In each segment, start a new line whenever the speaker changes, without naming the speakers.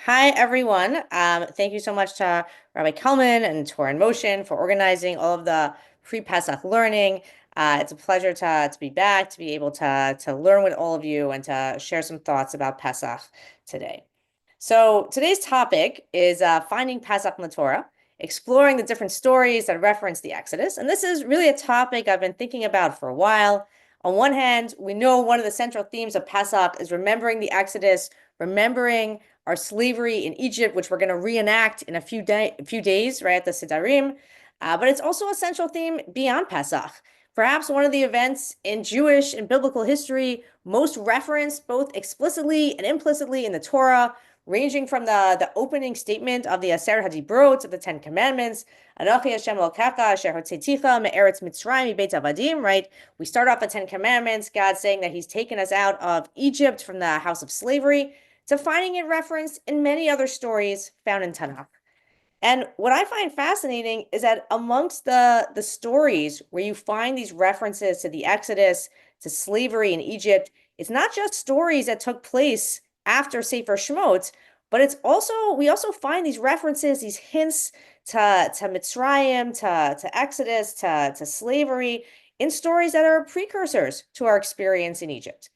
Hi, everyone. Thank you so much to Rabbi Kalman and Torah in Motion for organizing all of the pre-Pesach learning. It's a pleasure to be back, to be able to learn with all of you and to share some thoughts about Pesach today. So today's topic is finding Pesach in the Torah, exploring the different stories that reference the Exodus. And this is really a topic I've been thinking about for a while. On one hand, we know one of the central themes of Pesach is remembering the Exodus, remembering our slavery in Egypt, which we're going to reenact in a few days, right at the Sidarim. But it's also a central theme beyond Pesach. Perhaps one of the events in Jewish and biblical history most referenced both explicitly and implicitly in the Torah, ranging from the opening statement of the Aser HaDibrot of the Ten Commandments, Anochi Hashem Elokecha asher hotzeiticha me'eretz Mitzrayim mibeit avadim, right? We start off the Ten Commandments, God saying that he's taken us out of Egypt from the house of slavery, to finding it referenced in many other stories found in Tanakh. And what I find fascinating is that amongst the stories where you find these references to the Exodus, to slavery in Egypt, it's not just stories that took place after Sefer Shemot, but we also find these references, these hints to Mitzrayim, to Exodus, to slavery in stories that are precursors to our experience in Egypt.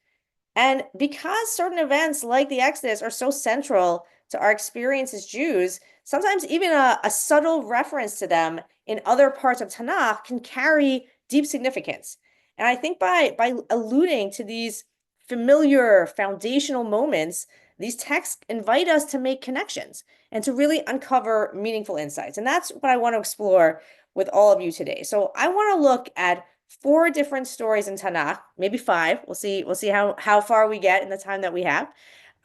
And because certain events like the Exodus are so central to our experience as Jews, sometimes even a subtle reference to them in other parts of Tanakh can carry deep significance. And I think by alluding to these familiar foundational moments, these texts invite us to make connections and to really uncover meaningful insights. And that's what I want to explore with all of you today. So I want to look at four different stories in Tanakh, maybe five. We'll see how far we get in the time that we have,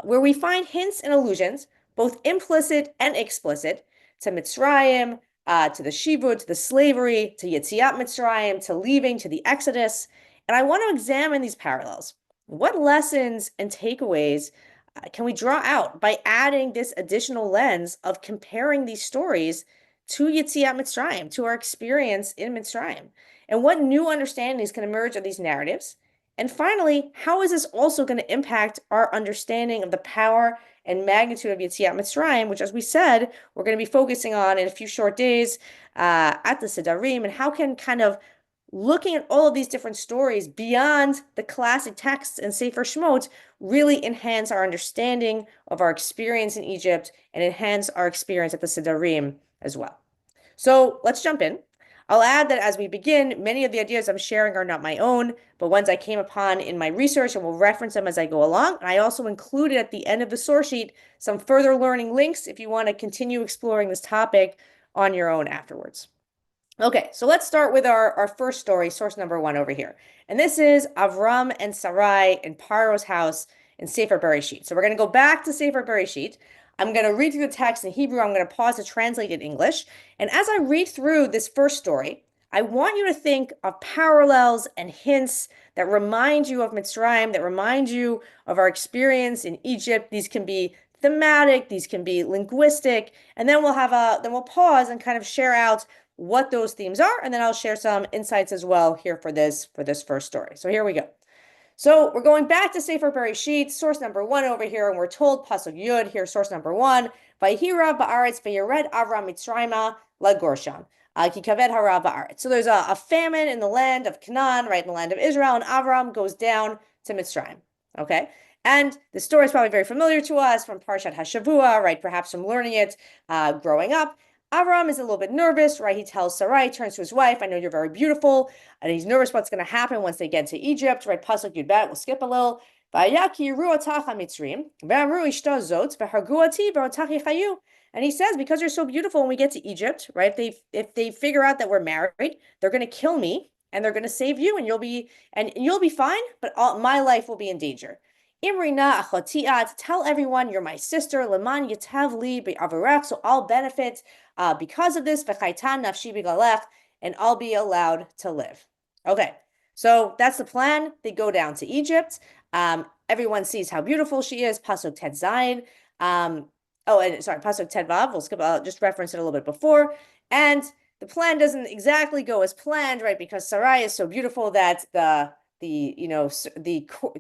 where we find hints and allusions, both implicit and explicit, to Mitzrayim, to the Shivut, to the slavery, to Yetziat Mitzrayim, to leaving, to the Exodus. And I want to examine these parallels. What lessons and takeaways can we draw out by adding this additional lens of comparing these stories to Yetziat Mitzrayim, to our experience in Mitzrayim? And what new understandings can emerge of these narratives? And finally, how is this also going to impact our understanding of the power and magnitude of Yetziat Mitzrayim, which, as we said, we're going to be focusing on in a few short days at the Sidarim, and how can kind of looking at all of these different stories beyond the classic texts in Sefer Shemot really enhance our understanding of our experience in Egypt and enhance our experience at the Sidarim as well. So let's jump in. I'll add that as we begin, many of the ideas I'm sharing are not my own, but ones I came upon in my research, and will reference them as I go along. And I also included at the end of the source sheet some further learning links if you want to continue exploring this topic on your own afterwards. Okay, so let's start with our first story, source number one over here. And this is Avram and Sarai in Paro's house in Sefer Bereshit. So we're going to go back to Sefer Bereshit. I'm going to read through the text in Hebrew. I'm going to pause to translate it in English. And as I read through this first story, I want you to think of parallels and hints that remind you of Mitzrayim, that remind you of our experience in Egypt. These can be thematic, these can be linguistic, and then we'll pause and kind of share out what those themes are, and then I'll share some insights as well here for this first story. So here we go. So we're going back to Sefer Bereshit, source number one over here, and we're told Pasuk Yud here, source number one, Vayihira ba'aretz vayered Avram Mitzrayma lagor sham, ki kaved hara ba'aretz. So there's a famine in the land of Canaan, right in the land of Israel, and Avram goes down to Mitzrayim. Okay. And the story is probably very familiar to us from Parshat HaShavua, right? Perhaps from learning it growing up. Avram is a little bit nervous, right? He tells Sarai, turns to his wife, I know you're very beautiful. And he's nervous what's going to happen once they get to Egypt, right? Pasuk Yud Bet, we'll skip a little. And he says, because you're so beautiful when we get to Egypt, right? If they figure out that we're married, they're going to kill me and they're going to save you, and you'll be fine, but my life will be in danger. Imrina achotiat, tell everyone you're my sister. Leman yetav li be'avarech, so I'll benefit because of this. V'chaitan nafshi b'galech, and I'll be allowed to live. Okay, so that's the plan. They go down to Egypt. Everyone sees how beautiful she is. Pasuk Tet Zayin. Pasuk Tet Vav. We'll skip. I'll just reference it a little bit before. And the plan doesn't exactly go as planned, right? Because Sarai is so beautiful that the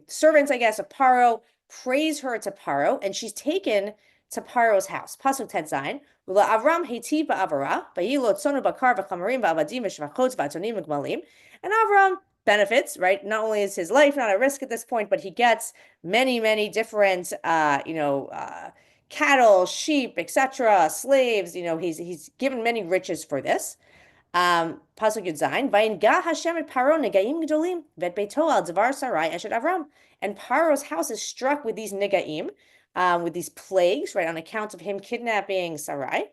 servants, I guess, of Paro praise her to Paro, and she's taken to Paro's house. Pasuk Tet Zayin. Ula Avram Heti ba'avara, v'yilo tzonu bakar v'chamarim v'avadim v'shvachot v'atonim v'gmalim. And Avram benefits, right? Not only is his life not at risk at this point, but he gets many, many different, cattle, sheep, etc., slaves. He's given many riches for this. Pasuk Yud Zayin, Vayingah Hashem et Paro negaim gedolim vet beito al dvar Sarai eshet Avram. And Paro's house is struck with these negaim, with these plagues, right, on account of him kidnapping Sarai.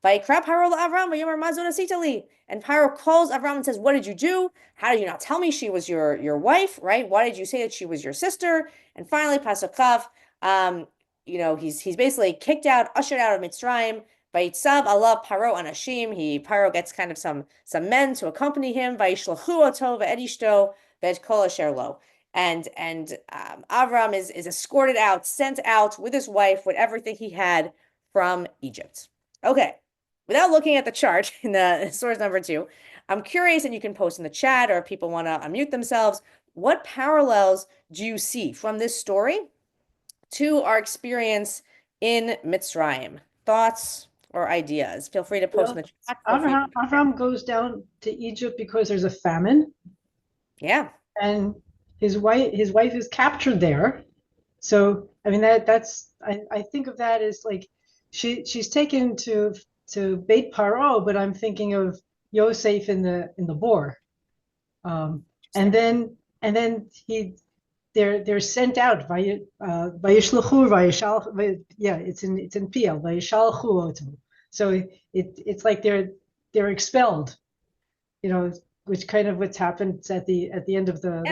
Vayikra Paro Avram vayomer mazon asita li. And Paro calls Avram and says, "What did you do? How did you not tell me she was your wife? Right? Why did you say that she was your sister?" And finally, Pasuk Chav, he's basically kicked out, ushered out of Mitzrayim. Vayitzav Allah Paro Anashim. Paro gets kind of some men to accompany him. Vayishlochu oto ve'ed ishto ve'ed kol asher lo. And Avram is escorted out, sent out with his wife, with everything he had from Egypt. Okay, without looking at the chart in the source number 2, I'm curious, and you can post in the chat, or if people want to unmute themselves, what parallels do you see from this story to our experience in Mitzrayim? Thoughts or ideas? Feel free to post in the chat.
Avram goes down to Egypt because there's a famine.
Yeah.
And his wife is captured there. So I mean I think of that as like she's taken to Beit Paro, but I'm thinking of Yosef in the bor. And then they're sent out by Vayishluchu Vayishal. Yeah, it's in Piel Vayishalchu Oto. So it's like they're expelled, which kind of what's happened at the end of the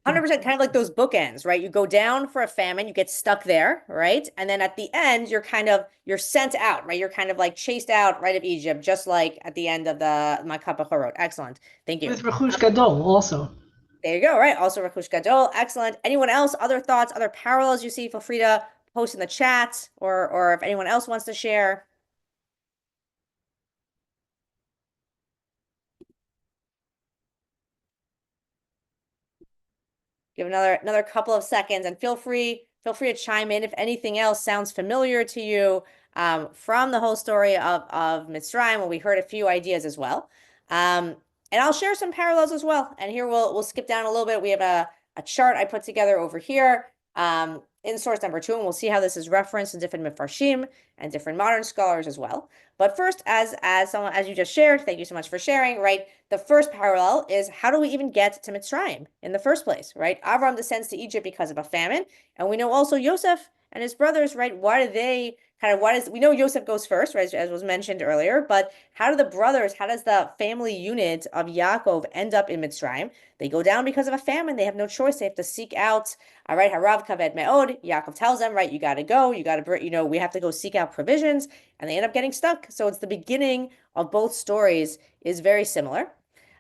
100%, kind of like those bookends, right? You go down for a famine, you get stuck there, right? And then at the end, you're sent out, right? You're kind of like chased out, right, of Egypt, just like at the end of the Makat Bechorot. Excellent. Thank you.
With Rechush Gadol also.
There you go, right? Also Rechush Gadol. Excellent. Anyone else, other thoughts, other parallels you see, feel free to post in the chat, or if anyone else wants to share. Give another couple of seconds, and feel free to chime in if anything else sounds familiar to you from the whole story of Mitzrayim. Well, we heard a few ideas as well, and I'll share some parallels as well. And here we'll skip down a little bit. We have a chart I put together over here in source number 2, and we'll see how this is referenced in different Mefarshim and different modern scholars as well. But first, as you just shared, thank you so much for sharing, right? The first parallel is, how do we even get to Mitzrayim in the first place, right? Avram descends to Egypt because of a famine, and we know also Yosef and his brothers, right? We know Yosef goes first, right, as was mentioned earlier, but how does the family unit of Yaakov end up in Mitzrayim? They go down because of a famine. They have no choice. They have to seek out, all right, Harav Kaved Me'od. Yaakov tells them, right, you got to go. We have to go seek out provisions, and they end up getting stuck. So it's the beginning of both stories is very similar.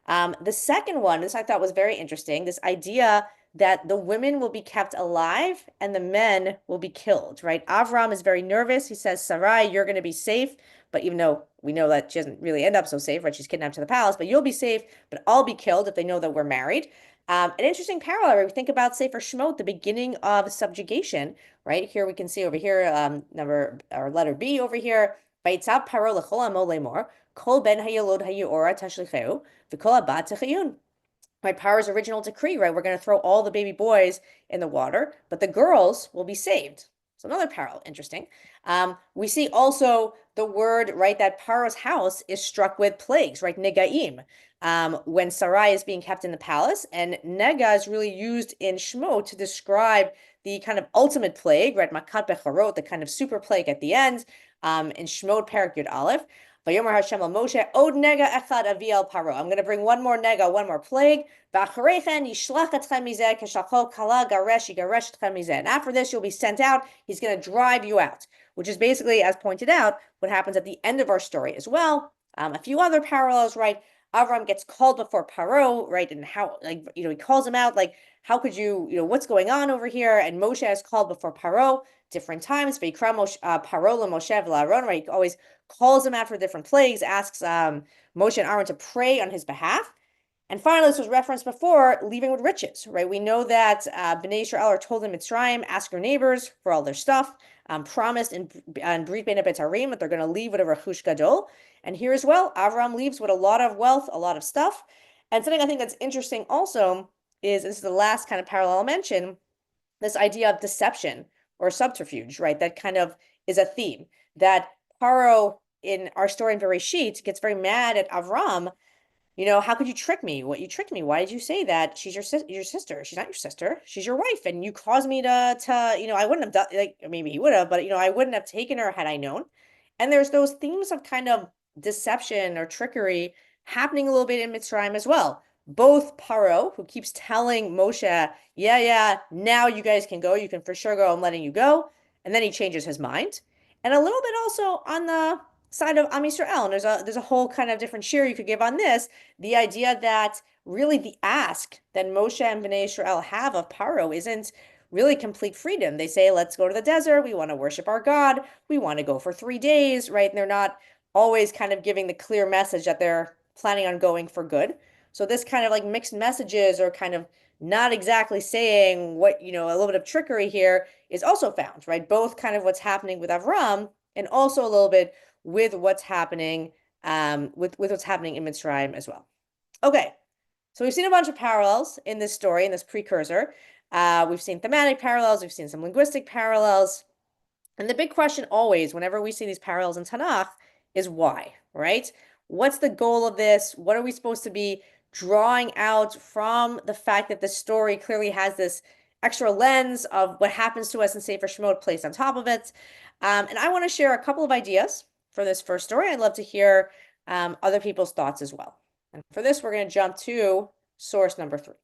The second one, this I thought was very interesting, this idea that the women will be kept alive and the men will be killed, right? Avram is very nervous. He says, Sarai, you're going to be safe. But even though we know that she doesn't really end up so safe, right? She's kidnapped to the palace, but you'll be safe, but I'll be killed if they know that we're married. An interesting parallel, right? We think about Sefer Shemot, the beginning of subjugation, right? Here we can see over here, letter B over here. Vayitzav Paro l'chol amo lemor, kol ben hayalod hayora tashlicheu, v'kol habat techayun. Right, Paro's original decree, right? We're going to throw all the baby boys in the water, but the girls will be saved. So another parallel, interesting. We see also the word, right, that Paro's house is struck with plagues, right? Negaim. When Sarai is being kept in the palace, and nega is really used in Shemot to describe the kind of ultimate plague, right? Makat Bechorot, the kind of super plague at the end, in Shemot Perek Yud Aleph. Vayomer Hashem al Moshe, od nega echad avi al Paro. I'm going to bring one more nega, one more plague. V'acharechen yishlach etchem mizeh keshalcho kala garesh yigaresh etchem mizeh. And after this, you'll be sent out. He's going to drive you out, which is basically, as pointed out, what happens at the end of our story as well. A few other parallels, right? Avram gets called before Paro, right? And how, he calls him out, like, how could you, what's going on over here? And Moshe is called before Paro different times. V'yikra Paro l'Moshe v'la'aron, right? He always calls him out for different plagues, asks Moshe and Aaron to pray on his behalf. And finally, this was referenced before, leaving with riches, right? We know that Bnei Israel are told in Mitzrayim, ask your neighbors for all their stuff. promised in Brit Bein HaBetarim that they're going to leave with a Rechush Gadol. And here as well, Avram leaves with a lot of wealth, a lot of stuff. And something I think that's interesting also is, this is the last kind of parallel I'll mention, this idea of deception or subterfuge, right? That kind of is a theme that Paro in our story in Bereshit gets very mad at Avram. How could you trick me? What, you tricked me? Why did you say that? She's your sister. She's not your sister. She's your wife, and you caused me to I wouldn't have done, like, maybe he would have, but I wouldn't have taken her had I known. And there's those themes of kind of deception or trickery happening a little bit in Mitzrayim as well. Both Paro, who keeps telling Moshe, yeah, yeah, now you guys can go. You can for sure go. I'm letting you go. And then he changes his mind. And a little bit also on the side of Am Yisrael. And there's a whole kind of different share you could give on this. The idea that really the ask that Moshe and Bnei Israel have of Paro isn't really complete freedom. They say, let's go to the desert. We want to worship our God. We want to go for 3 days, right? And they're not always kind of giving the clear message that they're planning on going for good. So this kind of like mixed messages, or kind of not exactly saying what, a little bit of trickery here is also found, right? Both kind of what's happening with Avram, and also a little bit with what's happening with what's happening in Mitzrayim as well. Okay, so we've seen a bunch of parallels in this story, in this precursor. We've seen thematic parallels, we've seen some linguistic parallels. And the big question always, whenever we see these parallels in Tanakh, is why, right? What's the goal of this? What are we supposed to be drawing out from the fact that the story clearly has this extra lens of what happens to us in Sefer Shemot placed on top of it? And I want to share a couple of ideas for this first story. I'd love to hear other people's thoughts as well. And for this, we're going to jump to source number 3.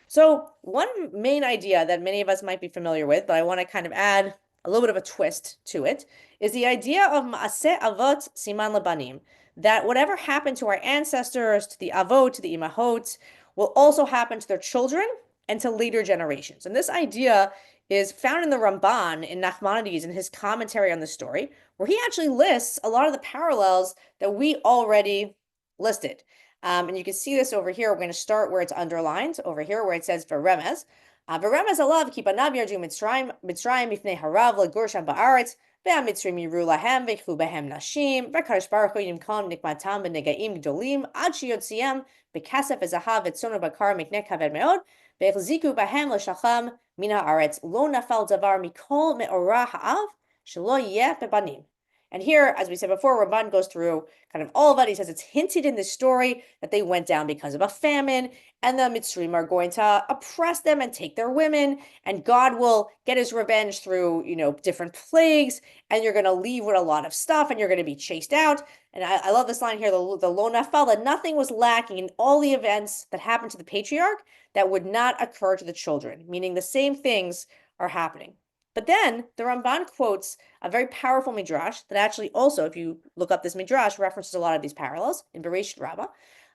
So one main idea that many of us might be familiar with, but I want to kind of add a little bit of a twist to it, is the idea of Ma'aseh Avot Siman Labanim, that whatever happened to our ancestors, to the Avot, to the Imahot, will also happen to their children and to later generations. And this idea is found in the Ramban in Nachmanides in his commentary on the story, where he actually lists a lot of the parallels that we already listed. And you can see this over here. We're going to start where it's underlined, over here where it says Veremez. Veremez alav ki banav yardu Mitzrayim bifnei harav legur sham ba'aretz ve'amitzrim yiru lahem ve'chlu behem nashim ve'kadosh baruch hu yimkom nikmatam b'negaim gdolim ad sheyotziam bekasef ezahav etzono bakar mikneh kaved meod ve'chziku behem l'shacham min haaretz lo nafal davar mikol me'orah ha'av shelo yeh bebanim. And here, as we said before, Ramban goes through kind of all of it. He says it's hinted in this story that they went down because of a famine, and the Mitzrayim are going to oppress them and take their women, and God will get his revenge through, different plagues, and you're going to leave with a lot of stuff, and you're going to be chased out. And I love this line here, the lo nafal, that nothing was lacking in all the events that happened to the patriarch that would not occur to the children, meaning the same things are happening. But then the Ramban quotes a very powerful midrash that actually also, if you look up this midrash, references a lot of these parallels in Bereshit Rabbah.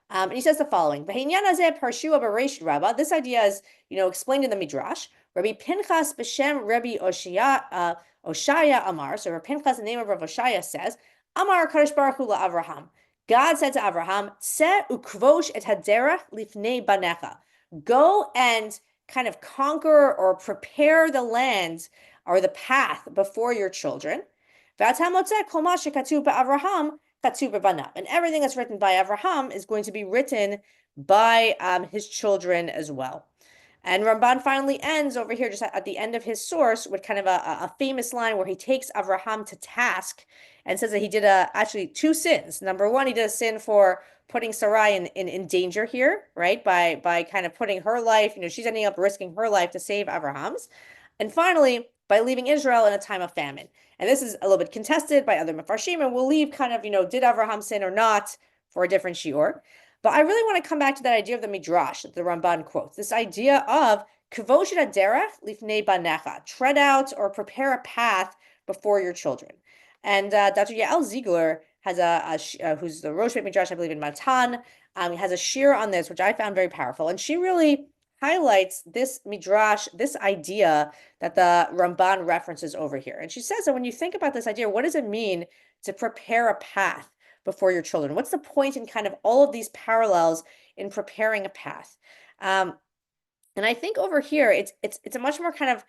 And he says the following: this idea is, explained in the midrash. Rabbi Pinchas b'shem Rabbi Oshaya Amar. So Rabbi Pinchas, the name of Rabbi Oshaya, says, Amar Kadosh Baruch Hu Avraham. God said to Avraham, "Se ukvosh et haderech lifnei banecha." Go and kind of conquer or prepare the land or the path before your children. And everything that's written by Avraham is going to be written by his children as well. And Ramban finally ends over here, just at the end of his source, with kind of a famous line where he takes Avraham to task and says that he did actually 2 sins. Number one, he did a sin for putting Sarai in danger here, right? By kind of putting her life, she's ending up risking her life to save Abraham's. And finally, by leaving Israel in a time of famine. And this is a little bit contested by other Mefarshim, and we'll leave kind of, did Avraham sin or not, for a different shiur. But I really want to come back to that idea of the midrash that the Ramban quotes. This idea of kavosh derech lifnei banecha, tread out or prepare a path before your children. And Dr. Yael Ziegler has who's the Rosh Midrash, I believe, in Matan. He has a shir on this, which I found very powerful. And she really highlights this midrash, this idea that the Ramban references over here. And she says that when you think about this idea, what does it mean to prepare a path before your children? What's the point in kind of all of these parallels in preparing a path? And I think over here, it's a much more kind of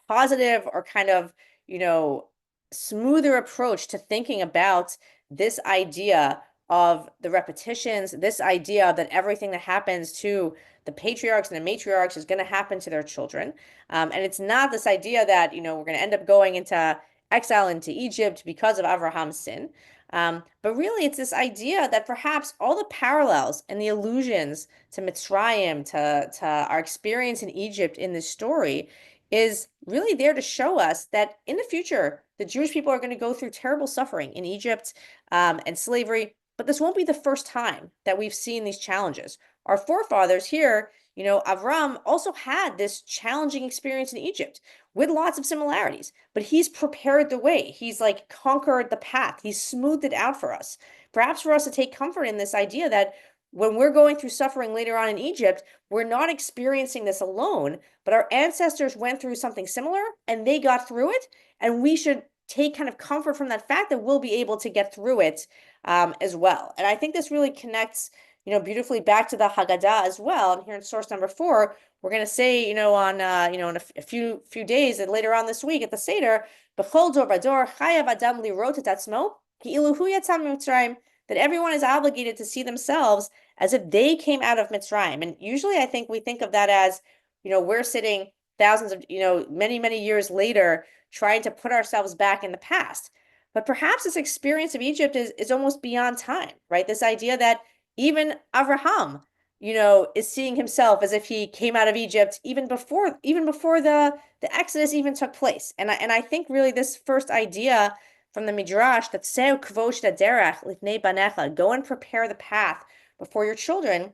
positive or kind of, you know, smoother approach to thinking about this idea of the repetitions, this idea that everything that happens to the patriarchs and the matriarchs is going to happen to their children. And it's not this idea that, we're going to end up going into exile into Egypt because of Abraham's sin. But really, it's this idea that perhaps all the parallels and the allusions to Mitzrayim, to our experience in Egypt in this story, is really there to show us that in the future, the Jewish people are going to go through terrible suffering in Egypt and slavery. But this won't be the first time that we've seen these challenges. Our forefathers here, Avram also had this challenging experience in Egypt with lots of similarities, but he's prepared the way. He's like conquered the path. He's smoothed it out for us. Perhaps for us to take comfort in this idea that when we're going through suffering later on in Egypt, we're not experiencing this alone, but our ancestors went through something similar and they got through it. And we should take kind of comfort from that fact that we'll be able to get through it as well. And I think this really connects, beautifully back to the Haggadah as well. And here in source number 4, we're going to say, on, in a few days and later on this week at the Seder, B'chol dor vador chayav adam lirot et atzmo ki'ilu hu yatzam mitzrayim, that everyone is obligated to see themselves as if they came out of Mitzrayim. And usually I think we think of that as, we're sitting thousands of, many, many years later, trying to put ourselves back in the past. But perhaps this experience of Egypt is almost beyond time, right? This idea that even Abraham, is seeing himself as if he came out of Egypt even before the Exodus even took place. And I think really this first idea from the Midrash that Seu kvosh derech lifnei banecha, go and prepare the path before your children,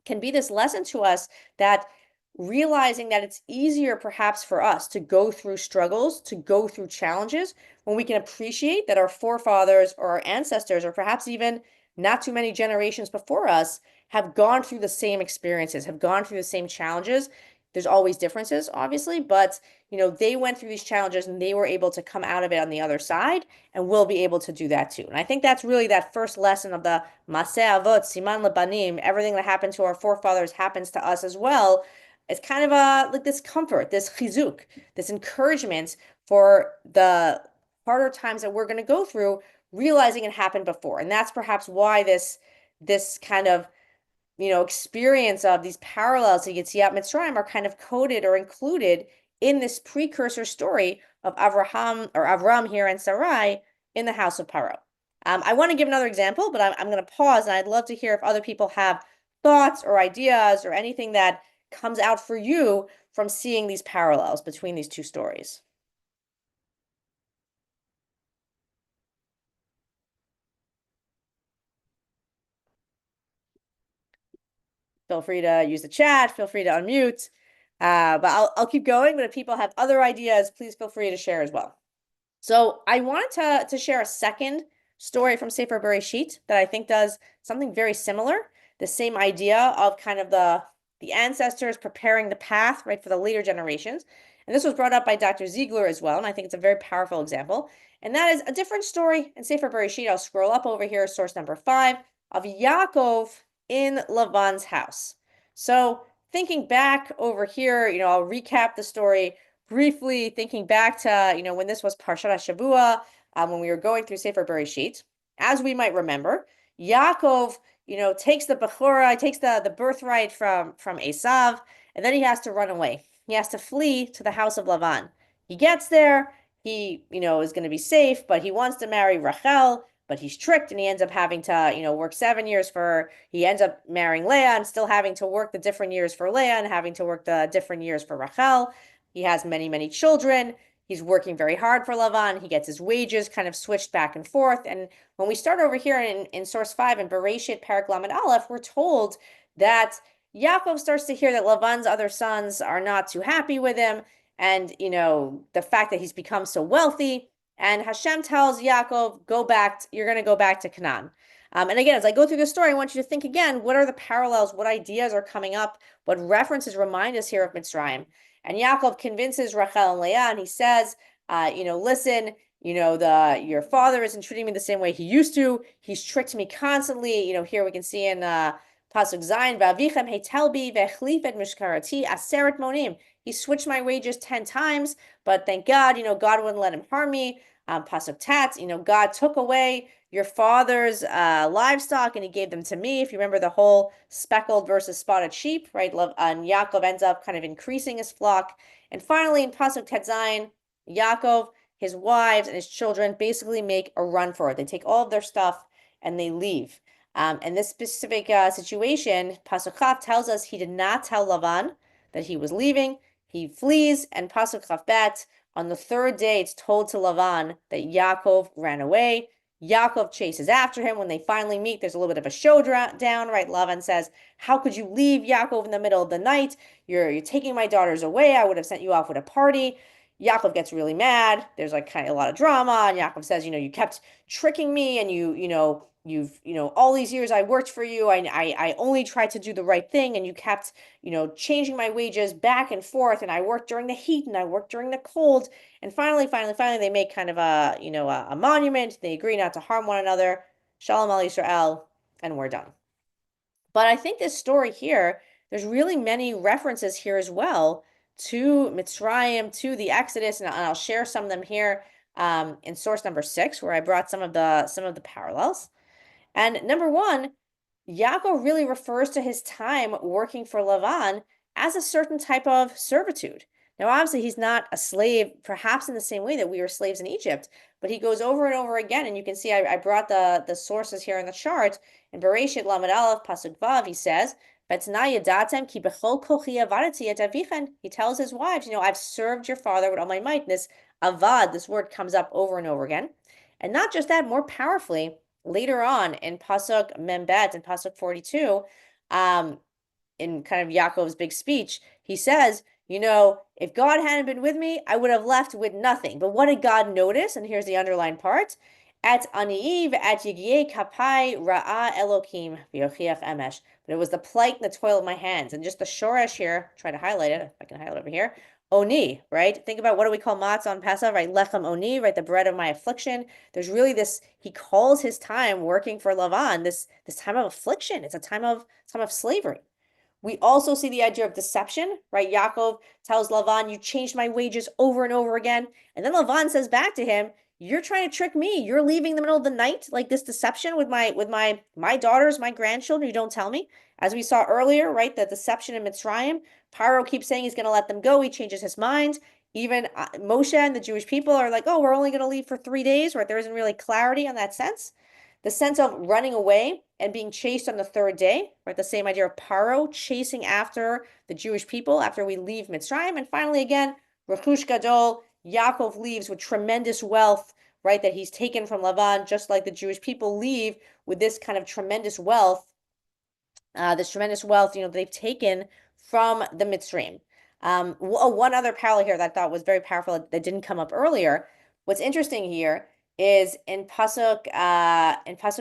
can be this lesson to us that realizing that it's easier perhaps for us to go through struggles, to go through challenges, when we can appreciate that our forefathers or our ancestors, or perhaps even not too many generations before us, have gone through the same experiences, have gone through the same challenges. There's always differences, obviously, but they went through these challenges and they were able to come out of it on the other side, and we'll be able to do that too. And I think that's really that first lesson of the Maseh Avot, Siman Lebanim, everything that happened to our forefathers happens to us as well. It's kind of like this comfort, this chizuk, this encouragement for the harder times that we're going to go through, realizing it happened before. And that's perhaps why this kind of experience of these parallels to Yetziat Mitzrayim are kind of coded or included in this precursor story of Avraham or Avram here and Sarai in the house of Paro. I want to give another example, but I'm going to pause, and I'd love to hear if other people have thoughts or ideas or anything that comes out for you from seeing these parallels between these two stories. Feel free to use the chat, feel free to unmute. But I'll keep going, but if people have other ideas, please feel free to share as well. So I wanted to share a second story from Sefer Bereshit that I think does something very similar. The same idea of kind of the ancestors preparing the path, right, for the later generations. And this was brought up by Dr. Ziegler as well, and I think it's a very powerful example. And that is a different story in Sefer Bereshit. I'll scroll up over here, source number 5, of Yaakov in Lavan's house. So thinking back over here, I'll recap the story briefly, thinking back to, when this was Parshat Shavua, when we were going through Sefer Bereshit. As we might remember, Yaakov, takes the Bechorah, takes the birthright from Esav, and then he has to run away. He has to flee to the house of Lavan. He gets there, he, is going to be safe, but he wants to marry Rachel, but he's tricked and he ends up having to, work 7 years for her. He ends up marrying Leah and still having to work the different years for Leah and having to work the different years for Rachel. He has many, many children. He's working very hard for Lavan. He gets his wages kind of switched back and forth. And when we start over here in source 5 in Bereshit Parak Lamed Aleph, we're told that Yaakov starts to hear that Lavan's other sons are not too happy with him. And, the fact that he's become so wealthy. And Hashem tells Yaakov, you're going to go back to Canaan. And again, as I go through the story, I want you to think again, what are the parallels? What ideas are coming up? What references remind us here of Mitzrayim? And Yaakov convinces Rachel and Leah, and he says, listen, your father isn't treating me the same way he used to. He's tricked me constantly. Here we can see in Pasuk Zayin, V'avichem hetelbi v'echlif et mishkarati aseret monim. He switched my wages 10 times, but thank God, God wouldn't let him harm me. Pasuk Tat, God took away your father's livestock and he gave them to me. If you remember the whole speckled versus spotted sheep, right? And Yaakov ends up kind of increasing his flock. And finally, in Pasuk Tet Zayin, Yaakov, his wives, and his children basically make a run for it. They take all of their stuff and they leave. And this specific situation, Pasuk Chaf tells us he did not tell Lavan that he was leaving. He flees, and Pasuk Chaf Bet, on the third day, it's told to Lavan that Yaakov ran away. Yaakov chases after him. When they finally meet, there's a little bit of a showdown, right? Lavan says, "How could you leave Yaakov in the middle of the night? You're taking my daughters away. I would have sent you off with a party." Yaakov gets really mad. There's like kind of a lot of drama, and Yaakov says, you kept tricking me, and you've all these years I worked for you. I only tried to do the right thing, and you kept changing my wages back and forth, and I worked during the heat and I worked during the cold. And finally, they make kind of a monument. They agree not to harm one another. Shalom al Yisrael, and we're done. But I think this story here, there's really many references here as well to Mitzrayim, to the Exodus, and I'll share some of them here in source number 6, where I brought some of the parallels. And number one, Yaakov really refers to his time working for Lavan as a certain type of servitude. Now, obviously, he's not a slave, perhaps in the same way that we were slaves in Egypt, but he goes over and over again. And you can see I brought the sources here in the chart. In Bereshit Lamed Aleph Pasuk Vav, he says, he tells his wives, I've served your father with all my might. And this avad, this word comes up over and over again. And not just that, more powerfully, later on in Pasuk Membet and Pasuk 42, in kind of Yaakov's big speech, he says, if God hadn't been with me, I would have left with nothing. But what did God notice? And here's the underlined part. At ani'iv at yigyei kapai ra'a Elokim v'yochiach emesh. But it was the plight and the toil of my hands. And just the shoresh here, try to highlight it, if I can highlight over here. Oni, right? Think about what do we call matzah on Pesach, right? Lechem oni, right? The bread of my affliction. There's really this, he calls his time working for Lavan, this time of affliction. It's a time of slavery. We also see the idea of deception, right? Yaakov tells Lavan, you changed my wages over and over again. And then Lavan says back to him, you're trying to trick me. You're leaving in the middle of the night, like this deception with my daughters, my grandchildren, you don't tell me. As we saw earlier, right? The deception in Mitzrayim. Paro keeps saying he's going to let them go. He changes his mind. Even Moshe and the Jewish people are like, oh, we're only going to leave for 3 days, right? There isn't really clarity on that sense. The sense of running away and being chased on the third day, right? The same idea of Paro chasing after the Jewish people after we leave Mitzrayim. And finally, again, Rechush Gadol, Yaakov leaves with tremendous wealth, right? That he's taken from Lavan, just like the Jewish people leave with this kind of tremendous wealth, they've taken from the Mitzrayim. One other parallel here that I thought was very powerful that didn't come up earlier. What's interesting here is in Pasuk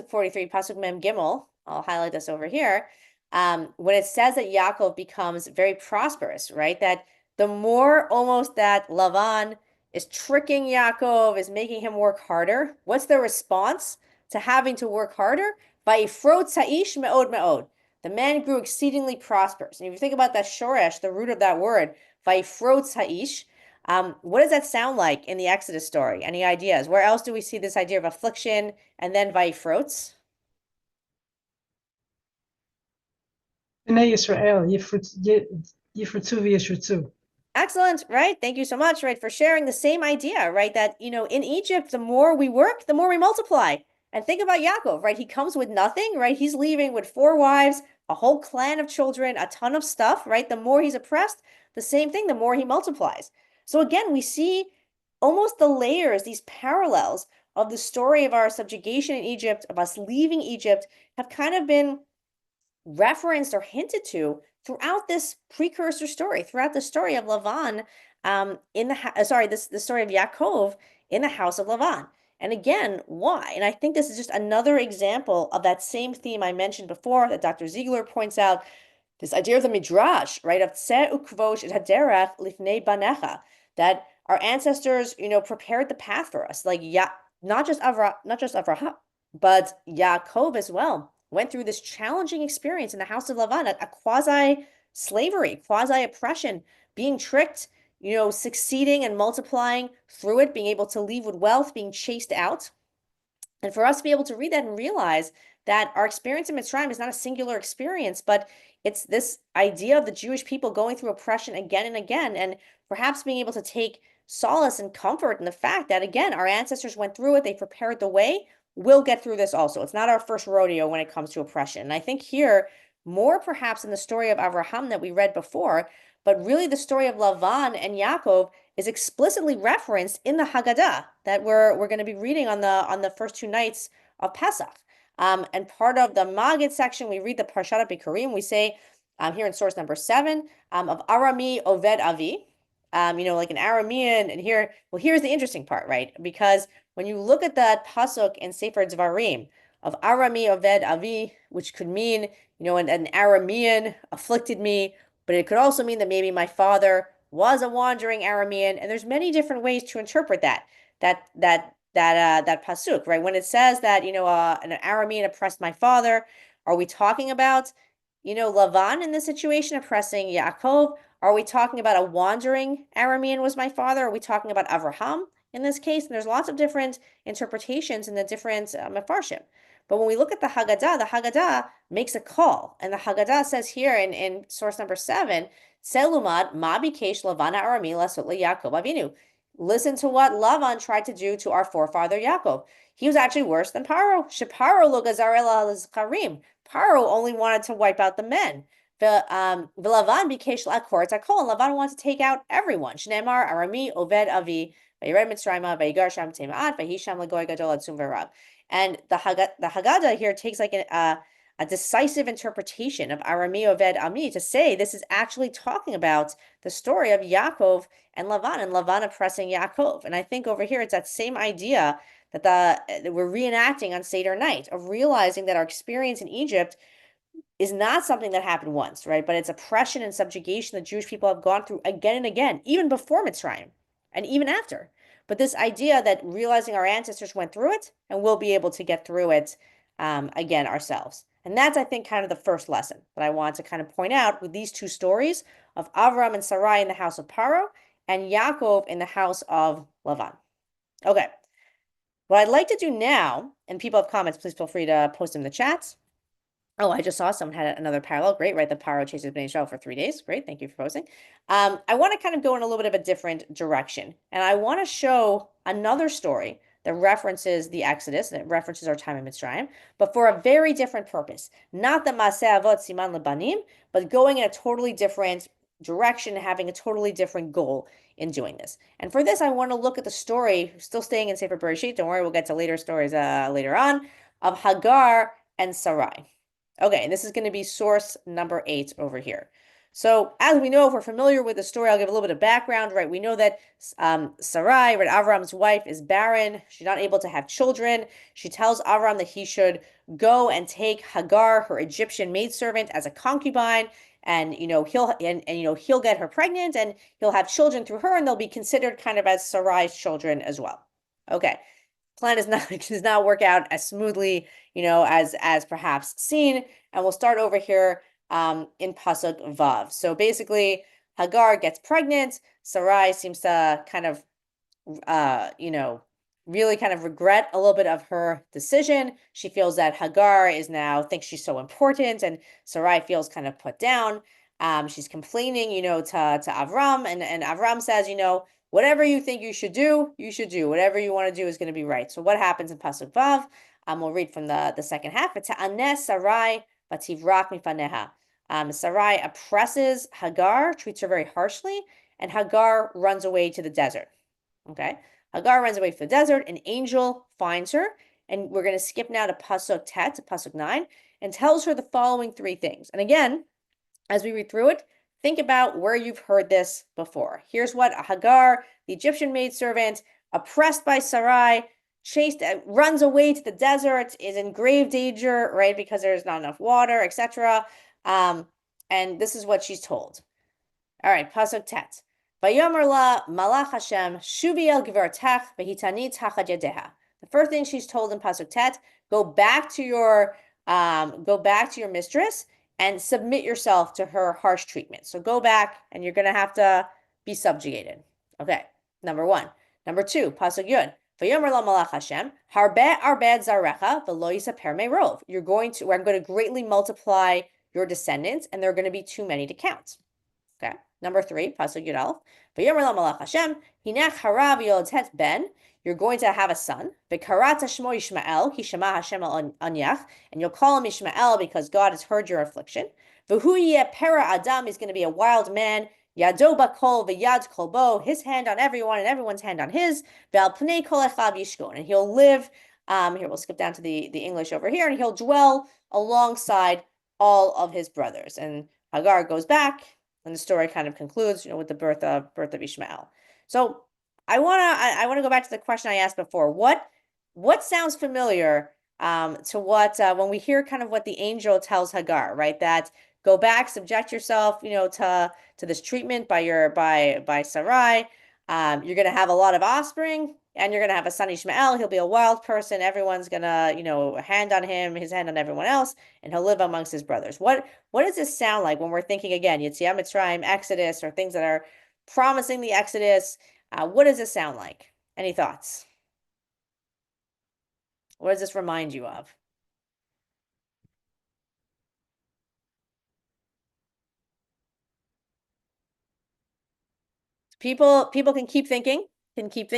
43, Pasuk Mem Gimel, I'll highlight this over here, when it says that Yaakov becomes very prosperous, right? That the more almost that Lavan is tricking Yaakov, is making him work harder, what's the response to having to work harder? Vayifrot sa'ish me'od me'od. The man grew exceedingly prosperous. And if you think about that shoresh, the root of that word, vayifrot sa'ish, what does that sound like in the Exodus story? Any ideas? Where else do we see this idea of affliction and then vayifrots?
Bnei Yisrael, yifritzu v'yishritzu.
Excellent, right? Thank you so much, right, for sharing the same idea, right? That, in Egypt, the more we work, the more we multiply. And think about Yaakov, right? He comes with nothing, right? He's leaving with 4 wives, a whole clan of children, a ton of stuff, right? The more he's oppressed, the same thing, the more he multiplies. So again, we see almost the layers, these parallels of the story of our subjugation in Egypt, of us leaving Egypt, have kind of been referenced or hinted to throughout this precursor story, throughout the story of Lavan, the story of Yaakov in the house of Lavan. And again, why? And I think this is just another example of that same theme I mentioned before that Dr. Ziegler points out, this idea of the midrash, right? Of tzeh ukvosh et haderech lifnei banecha, that our ancestors, prepared the path for us, like not just Avraham, but Yaakov as well. went through this challenging experience in the house of Lavan, a quasi slavery, quasi oppression, being tricked, succeeding and multiplying through it, being able to leave with wealth, being chased out. And for us to be able to read that and realize that our experience in Mitzrayim is not a singular experience, but it's this idea of the Jewish people going through oppression again and again, and perhaps being able to take solace and comfort in the fact that, again, our ancestors went through it, they prepared the way, we'll get through this also. It's not our first rodeo when it comes to oppression. And I think here, more perhaps in the story of Avraham that we read before, but really the story of Lavan and Yaakov is explicitly referenced in the Haggadah that we're going to be reading on the first two nights of Pesach. And part of the Maggid section, we read the Parshat Bikurim. We say here in source number 7 of Arami Oved Avi, like an Aramean. And here's the interesting part, right? Because when you look at that pasuk in Sefer Dvarim of Arami Oved Avi, which could mean, an Aramean afflicted me, but it could also mean that maybe my father was a wandering Aramean, and there's many different ways to interpret that pasuk, right? When it says that, an Aramean oppressed my father, are we talking about, Lavan in this situation oppressing Yaakov? Are we talking about a wandering Aramean was my father? Are we talking about Avraham in this case? And there's lots of different interpretations in the different Mefarshim. But when we look at the Haggadah makes a call. And the Haggadah says here in source number 7, Selumad ma bikesh Lavana Arami lasot Yaakov Avinu. Listen to what Lavan tried to do to our forefather Yaakov. He was actually worse than Paro. Sheparo lo gazar el karim. Paro only wanted to wipe out the men. Lavan bikesh lakor takol. And Lavan wanted to take out everyone. Shneimar Arami Oved Avi vayired Mitzrayma vayigar sham temaat vayisham lagoy gadol atzum v'rab. And the Haggadah here takes like a decisive interpretation of Arami Oved Ami to say this is actually talking about the story of Yaakov and Lavan oppressing Yaakov. And I think over here it's that same idea that we're reenacting on Seder night of realizing that our experience in Egypt is not something that happened once, right? But it's oppression and subjugation the Jewish people have gone through again and again, even before Mitzrayim and even after. But this idea that realizing our ancestors went through it and we'll be able to get through it again ourselves. And that's, I think, kind of the first lesson that I want to kind of point out with these two stories of Avram and Sarai in the house of Paro and Yaakov in the house of Lavan. Okay. What I'd like to do now, and people have comments, please feel free to post them in the chats. Oh, I just saw someone had another parallel. Great, right? The Paro chases Bnei Israel for 3 days. Great, thank you for posting. I want to kind of go in a little bit of a different direction. And I want to show another story that references the Exodus, and it references our time in Mitzrayim, but for a very different purpose. Not the Maseh Avot Siman Lebanim, but going in a totally different direction, having a totally different goal in doing this. And for this, I want to look at the story, still staying in Sefer Bereshit, don't worry, we'll get to later stories later on, of Hagar and Sarai. Okay, and this is going to be source number 8 over here. So as we know, if we're familiar with the story, I'll give a little bit of background, right? We know that Sarai, right, Avram's wife, is barren. She's not able to have children. She tells Avram that he should go and take Hagar, her Egyptian maidservant, as a concubine, and he'll get her pregnant, and he'll have children through her, and they'll be considered kind of as Sarai's children as well. Okay, plan does not work out as smoothly, as perhaps seen, and we'll start over here in Pasuk Vav. So basically, Hagar gets pregnant. Sarai seems to kind of, really kind of regret a little bit of her decision. She feels that Hagar thinks she's so important, and Sarai feels kind of put down. She's complaining, to Avram, and Avram says, whatever you think you should do, you should do. Whatever you want to do is going to be right. So what happens in Pasuk Vav? We'll read from the second half. V'ta'aneh Sarai v'tivrak mifaneha. Sarai oppresses Hagar, treats her very harshly, and Hagar runs away to the desert. Okay, Hagar runs away to the desert. An angel finds her, and we're going to skip now to Pasuk Tet, to Pasuk 9, and tells her the following 3 things. And again, as we read through it, think about where you've heard this before. Here's what Hagar, the Egyptian maidservant, oppressed by Sarai, runs away to the desert, is in grave danger, right? Because there's not enough water, etc. And this is what she's told. All right, Pasuk Tet. Vayomer la malach Hashem shuvi el gvartach v'hitani tachad yadeha. The first thing she's told in Pasuk Tet, go back to your go back to your mistress and submit yourself to her harsh treatment. So go back and you're going to have to be subjugated. Okay, number one. Number two, Pasuk Yud. Vayomer la malach Hashem, harbe arbed zarecha v'lo yisaper merov. I'm going to greatly multiply your descendants, and there are going to be too many to count. Okay. Number three, Pasuk Yud Aleph. Vayomer la malach Hashem, hinech harav yoldet ben. You're going to have a son. V'karata shmo Yishmael, ki shema Hashem al anyach, and you'll call him Ishmael because God has heard your affliction. V'hu yeh pera adam, he's going to be a wild man. Yado bakol v'yad kolbo, his hand on everyone and everyone's hand on his. V'al pnei kol echav yishkon, and he'll live. Here we'll skip down to the English over here, and he'll dwell alongside all of his brothers. And Hagar goes back, and the story kind of concludes, with the birth of Ishmael. So I wanna go back to the question I asked before. What sounds familiar to what when we hear kind of what the angel tells Hagar, right? That go back, subject yourself, to this treatment by Sarai. You're gonna have a lot of offspring, and you're gonna have a son Ishmael. He'll be a wild person. Everyone's gonna, hand on him, his hand on everyone else, and he'll live amongst his brothers. What does this sound like when we're thinking again, Yetziat Mitzrayim, Exodus, or things that are promising the Exodus? What does this sound like? Any thoughts? What does this remind you of? People can keep thinking, can keep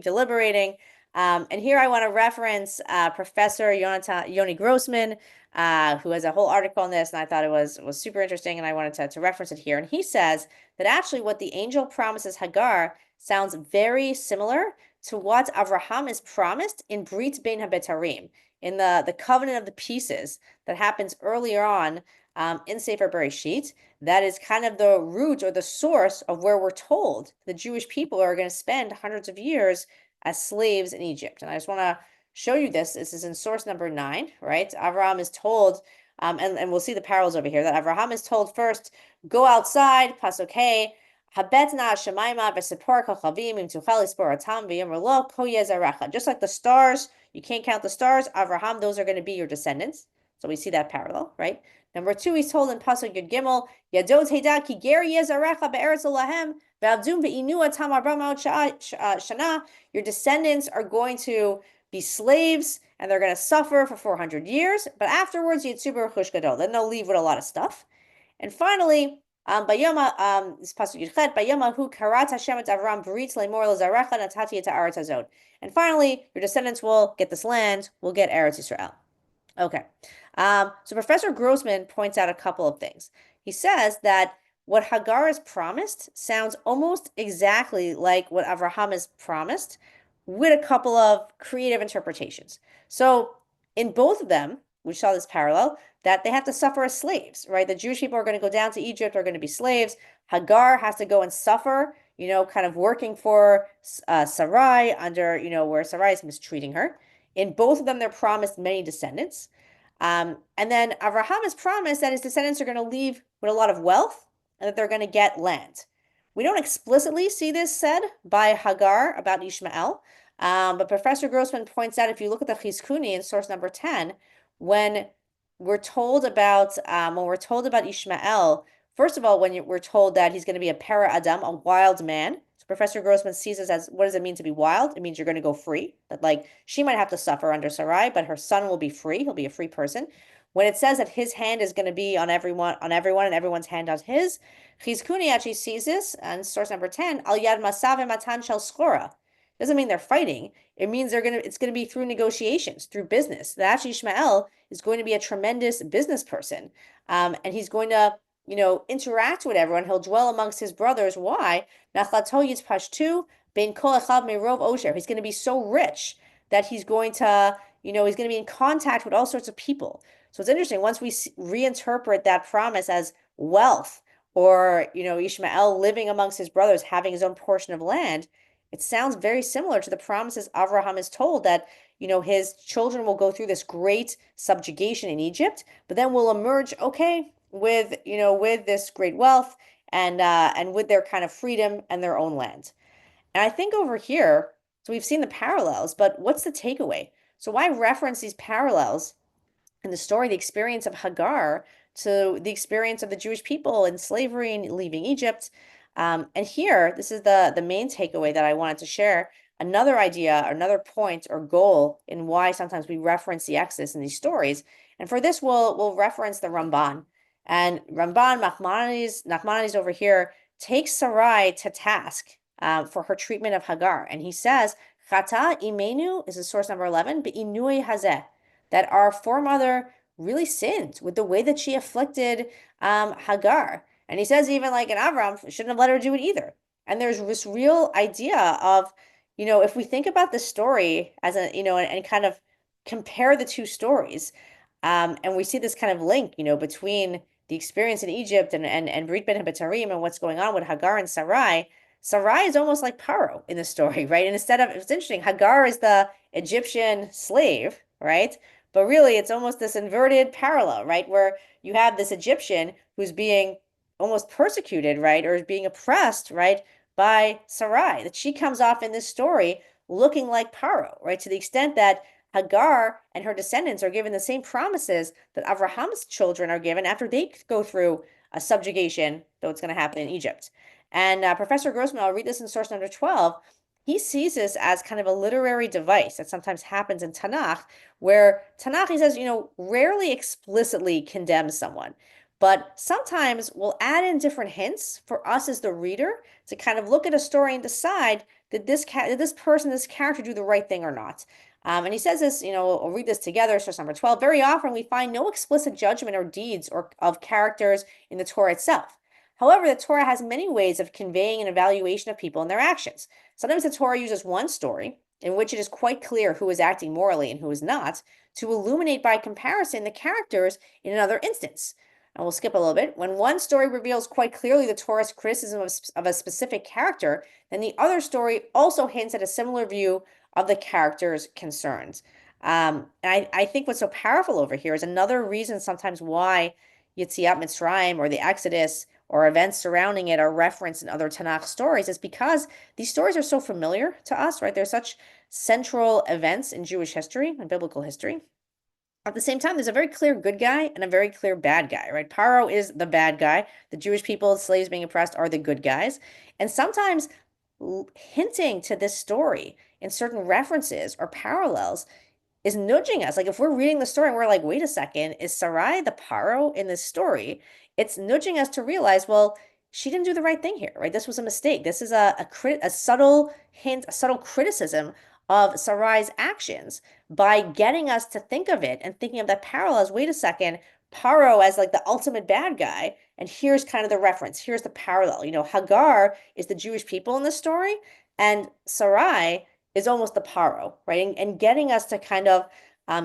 deliberating. And here I want to reference Professor Yoni Grossman, who has a whole article on this, and I thought it was super interesting, and I wanted to reference it here. And he says that actually what the angel promises Hagar sounds very similar to what Avraham is promised in Brit Bein HaBetarim, in the covenant of the pieces that happens earlier on in Sefer Bereshit. That is kind of the root or the source of where we're told the Jewish people are going to spend hundreds of years as slaves in Egypt. And I just want to show you this. This is in source number 9, right? Avraham is told, and we'll see the parallels over here, that Avraham is told first, go outside, pasuk hey, habetna shemaima v'sipor kachavim im tuchal ispor atam v'yomer lo ko yezarecha. Just like the stars, you can't count the stars. Avraham, those are going to be your descendants. So we see that parallel, right? Number 2, he's told in pasuk Yud Gimel, Yadot Heda ki ger yezarecha be'eretz olahem ve'avdum ve'inu atam arba ma'ot shana. Your descendants are going to be slaves, and they're going to suffer for 400 years. But afterwards, Yitzur b'rechush gadol. Then they'll leave with a lot of stuff. And finally, this pasuk Yudchet, Bayoma hu karat Hashem et Avram brit lemor lezarecha natati et haaretz hazot. And finally, your descendants will get this land, will get Eretz Yisrael. Okay. So Professor Grossman points out a couple of things. He says that what Hagar is promised sounds almost exactly like what Avraham is promised, with a couple of creative interpretations. So in both of them, we saw this parallel, that they have to suffer as slaves, right? The Jewish people are going to go down to Egypt, are going to be slaves. Hagar has to go and suffer, kind of working for Sarai under, where Sarai is mistreating her. In both of them, they're promised many descendants. And then Avraham is promised that his descendants are going to leave with a lot of wealth and that they're going to get land. We don't explicitly see this said by Hagar about Ishmael, but Professor Grossman points out if you look at the Chizkuni in source number 10, when we're told about Ishmael, first of all, we're told that he's going to be a para Adam, a wild man. Professor Grossman sees this as, what does it mean to be wild? It means you're going to go free. That like she might have to suffer under Sarai, but her son will be free. He'll be a free person. When it says that his hand is going to be on everyone, and everyone's hand on his, Chizkuni actually sees this, and source number 10, Al Yad Masav Matan Shel Schora. Doesn't mean they're fighting. It means it's going to be through negotiations, through business. That actually Ishmael is going to be a tremendous business person. And he's going to interact with everyone. He'll dwell amongst his brothers. Why? He's going to be so rich that he's going to be in contact with all sorts of people. So it's interesting. Once we reinterpret that promise as wealth, or Ishmael living amongst his brothers, having his own portion of land, it sounds very similar to the promises Avraham is told that his children will go through this great subjugation in Egypt, but then will emerge with this great wealth and with their kind of freedom and their own land. And I think over here, so we've seen the parallels, but what's the takeaway? So why reference these parallels in the story, the experience of Hagar to the experience of the Jewish people in slavery and leaving Egypt. And here, this is the main takeaway that I wanted to share. Another idea, another point or goal in why sometimes we reference the Exodus in these stories. And for this, we'll reference the Ramban. And Ramban, Nachmanides over here, takes Sarai to task for her treatment of Hagar. And he says, Chata imenu is the source number 11, but inui hazeh, that our foremother really sinned with the way that she afflicted Hagar. And he says, even like in Avram, shouldn't have let her do it either. And there's this real idea of, if we think about the story as and kind of compare the two stories, and we see this kind of link, between the experience in Egypt and Brit Ben Habatarim and what's going on with Hagar and Sarai. Sarai is almost like Paro in the story, right? And it's interesting, Hagar is the Egyptian slave, right? But really, it's almost this inverted parallel, right? Where you have this Egyptian who's being almost persecuted, right? Or is being oppressed, right? By Sarai. That she comes off in this story looking like Paro, right? To the extent that Hagar and her descendants are given the same promises that Abraham's children are given after they go through a subjugation, though it's going to happen in Egypt. And Professor Grossman, I'll read this in source number 12. He sees this as kind of a literary device that sometimes happens in Tanakh, where Tanakh, he says, rarely explicitly condemns someone, but sometimes we'll add in different hints for us as the reader to kind of look at a story and decide did this person, this character do the right thing or not. And he says this, we'll read this together, source number 12. Very often we find no explicit judgment or deeds or of characters in the Torah itself. However, the Torah has many ways of conveying an evaluation of people and their actions. Sometimes the Torah uses one story in which it is quite clear who is acting morally and who is not, to illuminate by comparison the characters in another instance. And we'll skip a little bit. When one story reveals quite clearly the Torah's criticism of a specific character, then the other story also hints at a similar view of the character's concerns. And I think what's so powerful over here is another reason sometimes why Yetziat Mitzrayim or the Exodus or events surrounding it are referenced in other Tanakh stories is because these stories are so familiar to us, right? They're such central events in Jewish history and biblical history. At the same time, there's a very clear good guy and a very clear bad guy, right? Paro is the bad guy. The Jewish people, slaves being oppressed, are the good guys. And sometimes hinting to this story in certain references or parallels is nudging us. Like if we're reading the story and we're like, wait a second, is Sarai the Paro in this story? It's nudging us to realize, well, she didn't do the right thing here, right? This was a mistake. This is a subtle hint, a subtle criticism of Sarai's actions by getting us to think of it and thinking of that parallel as, wait a second, Paro as like the ultimate bad guy. And here's kind of the reference. Here's the parallel. Hagar is the Jewish people in the story, and Sarai is almost the Paro, right? And getting us to kind of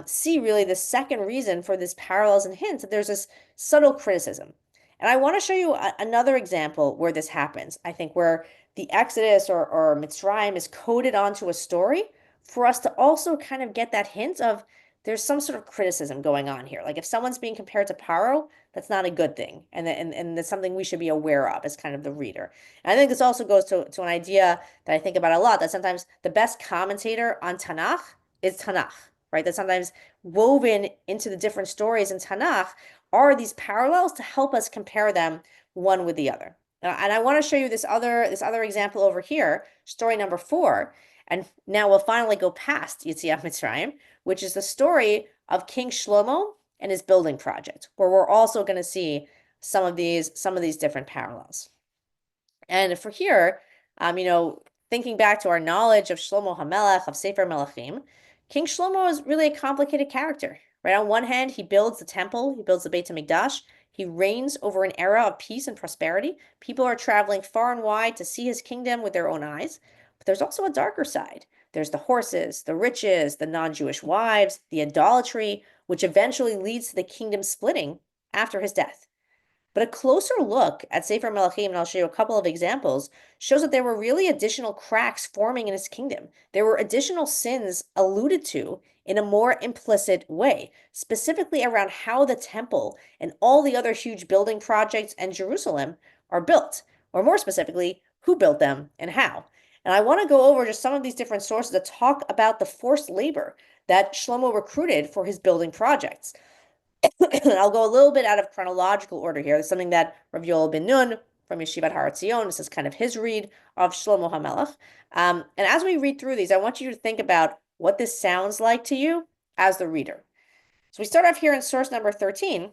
see really the second reason for this parallels and hints that there's this subtle criticism. And I want to show you another example where this happens. I think where the Exodus or Mitzrayim is coded onto a story for us to also kind of get that hint of there's some sort of criticism going on here. Like if someone's being compared to Paro, that's not a good thing. And that's something we should be aware of as kind of the reader. And I think this also goes to an idea that I think about a lot, that sometimes the best commentator on Tanakh is Tanakh, right? That sometimes woven into the different stories in Tanakh are these parallels to help us compare them one with the other. And I want to show you this other example over here, story number 4. And now we'll finally go past Yetziat Mitzrayim, which is the story of King Shlomo and his building project, where we're also going to see some of these different parallels. And for here, thinking back to our knowledge of Shlomo HaMelech, of Sefer Melachim, King Shlomo is really a complicated character, right? On one hand, he builds the temple, he builds the Beit HaMikdash, he reigns over an era of peace and prosperity. People are traveling far and wide to see his kingdom with their own eyes. But there's also a darker side. There's the horses, the riches, the non-Jewish wives, the idolatry, which eventually leads to the kingdom splitting after his death. But a closer look at Sefer Melachim, and I'll show you a couple of examples, shows that there were really additional cracks forming in his kingdom. There were additional sins alluded to in a more implicit way, specifically around how the temple and all the other huge building projects in Jerusalem are built, or more specifically, who built them and how. And I want to go over just some of these different sources to talk about the forced labor that Shlomo recruited for his building projects. I'll go a little bit out of chronological order here. There's something that Rav Yoel ben Nun from Yeshivat Har Etzion, this is kind of his read of Shlomo HaMelech. And as we read through these, I want you to think about what this sounds like to you as the reader. So we start off here in source number 13,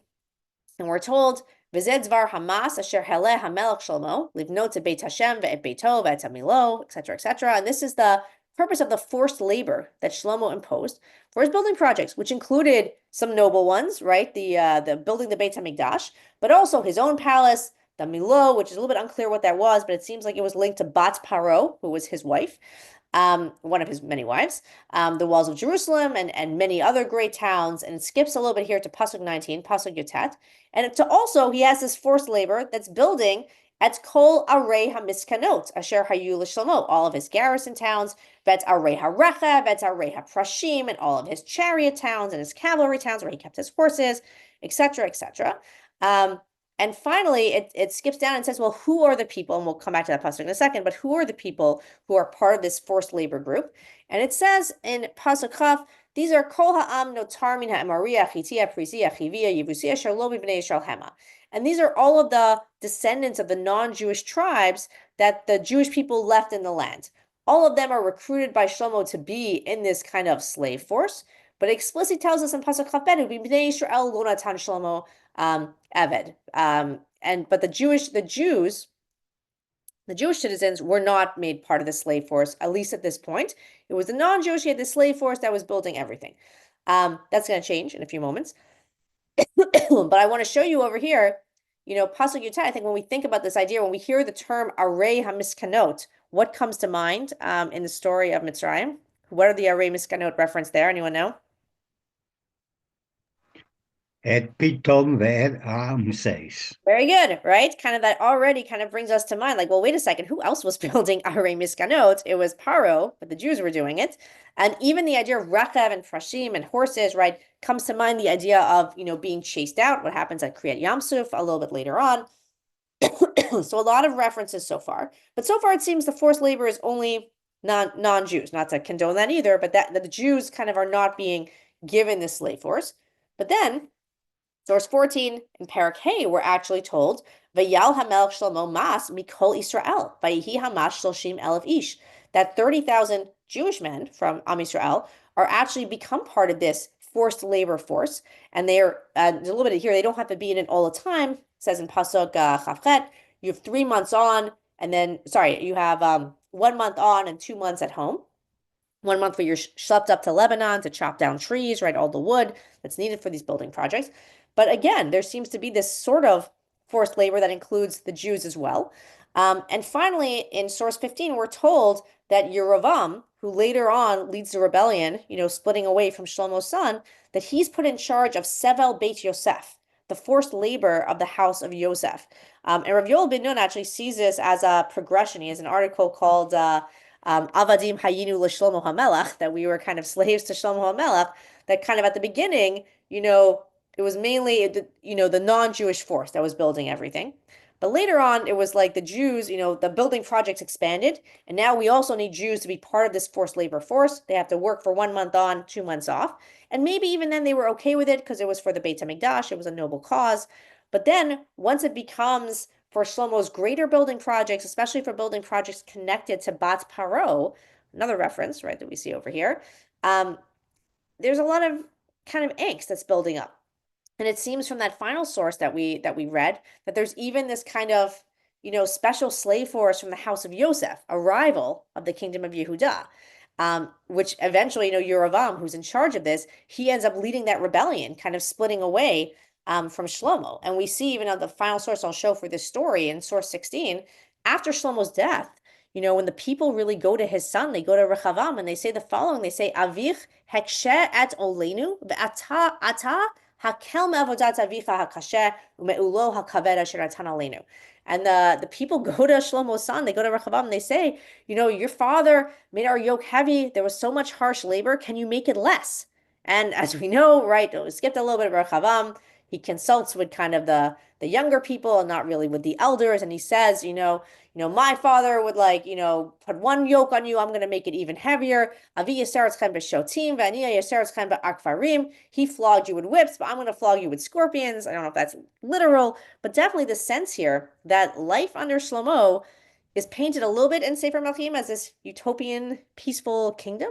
and we're told, V'zed dvar Hamas asher heleh HaMelech Shlomo, livnot et Beit Hashem ve'et Beito ve'et Hamilo, etc., etc. And this is the purpose of the forced labor that Shlomo imposed for his building projects, which included some noble ones, right? The building the Beit HaMikdash, but also his own palace, the Milo, which is a little bit unclear what that was, but it seems like it was linked to Bat Paro, who was his wife, one of his many wives, the walls of Jerusalem, and many other great towns. And it skips a little bit here to Pasuk 19, Pasuk Yotet. And to also, he has this forced labor that's building at Kol Arei HaMiskanot, Asher Hayu L'Shlomo, all of his garrison towns, Vet Arei HaRecha, Vet Arei HaPrashim, and all of his chariot towns and his cavalry towns where he kept his horses, etc., etc. And finally, it skips down and says, well, who are the people? And we'll come back to that pasuk in a second, but who are the people who are part of this forced labor group? And it says in Pasuk Chaf, these are Kol Ha'am Notar Min Ha'Amariya, Chitia, Prisia, Chivia, Yevusia, Shalom B'nei Yisrael Hema. And these are all of the descendants of the non-Jewish tribes that the Jewish people left in the land. All of them are recruited by Shlomo to be in this kind of slave force, but it explicitly tells us in Pasuk Chaf Ben, B'nei Yisrael Lo Natan Shlomo Eved. But the Jewish citizens were not made part of the slave force, at least at this point. It was the non-Jewish, he had the slave force that was building everything. That's going to change in a few moments. But I want to show you over here, Pasuk Yutet, I think when we think about this idea, when we hear the term Arei HaMiskanot, what comes to mind in the story of Mitzrayim? What are the Arei Miskanot reference there? Anyone know?
Et pitom ve'et ha'amseis.
Very good, right? Kind of that already kind of brings us to mind, like, well, wait a second, who else was building Arei Miskanot? It was Paro, but the Jews were doing it. And even the idea of Rechav and Frashim and horses, right, comes to mind the idea of, being chased out, what happens at Kriyat Yamsuf a little bit later on. So a lot of references so far. But so far it seems the forced labor is only non-Jews, not to condone that either, but that the Jews kind of are not being given this slave force. But then Source 14 in Parak Hey, we're actually told, Vayal HaMelech Shlomo Mas Mikol Israel, Vayihi Hamash Shloshim Elef Ish, that 30,000 Jewish men from Am Yisrael are actually become part of this forced labor force. And they're, a little bit here, they don't have to be in it all the time. It says in Pasuk Chavchet, you have 3 months on, and then, you have 1 month on and 2 months at home. 1 month where you're schlepped up to Lebanon to chop down trees, right, all the wood that's needed for these building projects. But again, there seems to be this sort of forced labor that includes the Jews as well. And finally, in source 15, we're told that Yerovam, who later on leads the rebellion, splitting away from Shlomo's son, that he's put in charge of Sevel Beit Yosef, the forced labor of the house of Yosef. And Rav Yoel ben Nun actually sees this as a progression. He has an article called Avadim Hayinu LeShlomo HaMelech, that we were kind of slaves to Shlomo HaMelech, that kind of at the beginning, it was mainly, the non-Jewish force that was building everything. But later on, it was like the Jews, the building projects expanded. And now we also need Jews to be part of this forced labor force. They have to work for 1 month on, 2 months off. And maybe even then they were okay with it because it was for the Beit HaMikdash. It was a noble cause. But then once it becomes for Shlomo's greater building projects, especially for building projects connected to Bat Paro, another reference, right, that we see over here, there's a lot of kind of angst that's building up. And it seems from that final source that we read that there's even this kind of, special slave force from the house of Yosef, a rival of the kingdom of Yehuda, which eventually, Yerovam, who's in charge of this, he ends up leading that rebellion, kind of splitting away from Shlomo. And we see even on the final source I'll show for this story in source 16, after Shlomo's death, when the people really go to his son, they go to Rechavam and they say the following, they say, Avich hekshe et olenu ve'ata hakel me'avodat avicha hakasher u'me'ulo hakaved asher natan aleinu. And the people go to Shlomo's son, they go to Rechavam, and they say, your father made our yoke heavy. There was so much harsh labor. Can you make it less? And as we know, right, we skipped a little bit of Rechavam. He consults with kind of the younger people and not really with the elders. And he says, my father would like, put one yoke on you, I'm going to make it even heavier. Avi yaseretzchem b'shotim, v'ani yaseretzchem b'akvarim. He flogged you with whips, but I'm going to flog you with scorpions. I don't know if that's literal, but definitely the sense here that life under Shlomo is painted a little bit in Sefer Melchim as this utopian, peaceful kingdom.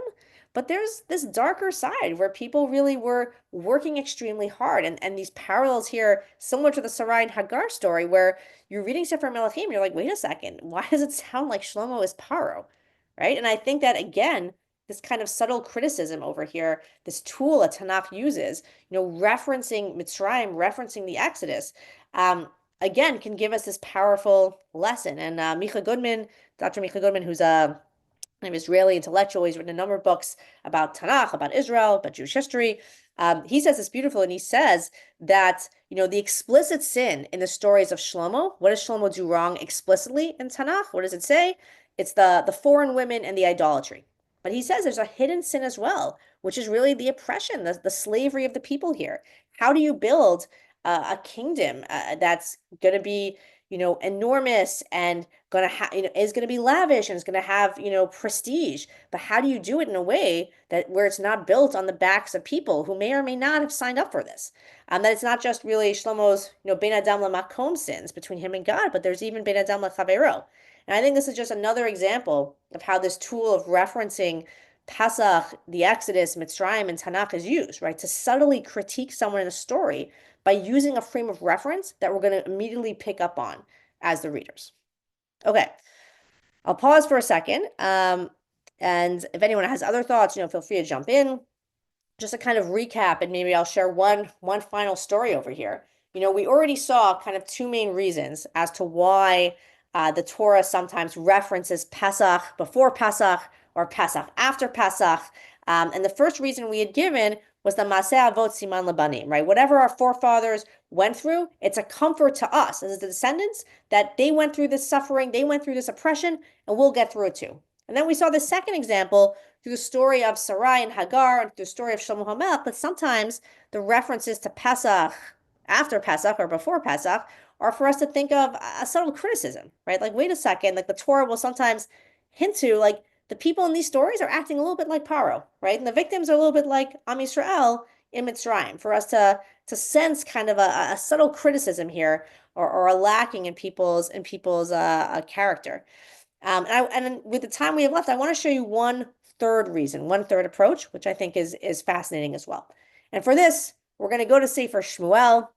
But there's this darker side where people really were working extremely hard. And these parallels here, similar to the Sarai and Hagar story, where you're reading Sefer Melachim, you're like, wait a second, why does it sound like Shlomo is Paro? Right? And I think that, again, this kind of subtle criticism over here, this tool that Tanakh uses, referencing Mitzrayim, referencing the Exodus, again, can give us this powerful lesson. And Micha Goodman, Dr. Micha Goodman, who's an Israeli intellectual, he's written a number of books about Tanakh, about Israel, about Jewish history. He says it's beautiful, and he says that, the explicit sin in the stories of Shlomo, what does Shlomo do wrong explicitly in Tanakh? What does it say? It's the foreign women and the idolatry. But he says there's a hidden sin as well, which is really the oppression, the slavery of the people here. How do you build a kingdom that's going to be, enormous and going to have, is going to be lavish and is going to have, prestige? But how do you do it in a way that where it's not built on the backs of people who may or may not have signed up for this? That it's not just really Shlomo's, Ben Adam LaMakom sins between him and God, but there's even Ben Adam LaChavero. And I think this is just another example of how this tool of referencing Pesach, the Exodus, Mitzrayim, and Tanakh is used, right? To subtly critique someone in a story by using a frame of reference that we're going to immediately pick up on as the readers. Okay, I'll pause for a second. And if anyone has other thoughts, feel free to jump in. Just to kind of recap, and maybe I'll share one final story over here. We already saw kind of two main reasons as to why the Torah sometimes references Pesach before Pesach or Pesach after Pesach. And the first reason we had given was the Maseh Avot Siman Labanim, right? Whatever our forefathers went through, it's a comfort to us as the descendants that they went through this suffering, they went through this oppression, and we'll get through it too. And then we saw the second example through the story of Sarai and Hagar and through the story of Shlomo HaMelech, but sometimes the references to Pesach after Pesach or before Pesach are for us to think of a subtle criticism, right? Like, wait a second, like the Torah will sometimes hint to, like, the people in these stories are acting a little bit like Paro, right? And the victims are a little bit like Am Yisrael in Mitzrayim, for us to sense kind of a subtle criticism here or a lacking in people's character. And with the time we have left, I want to show you one third approach, which I think is fascinating as well. And for this, we're going to go to Sefer Shmuel.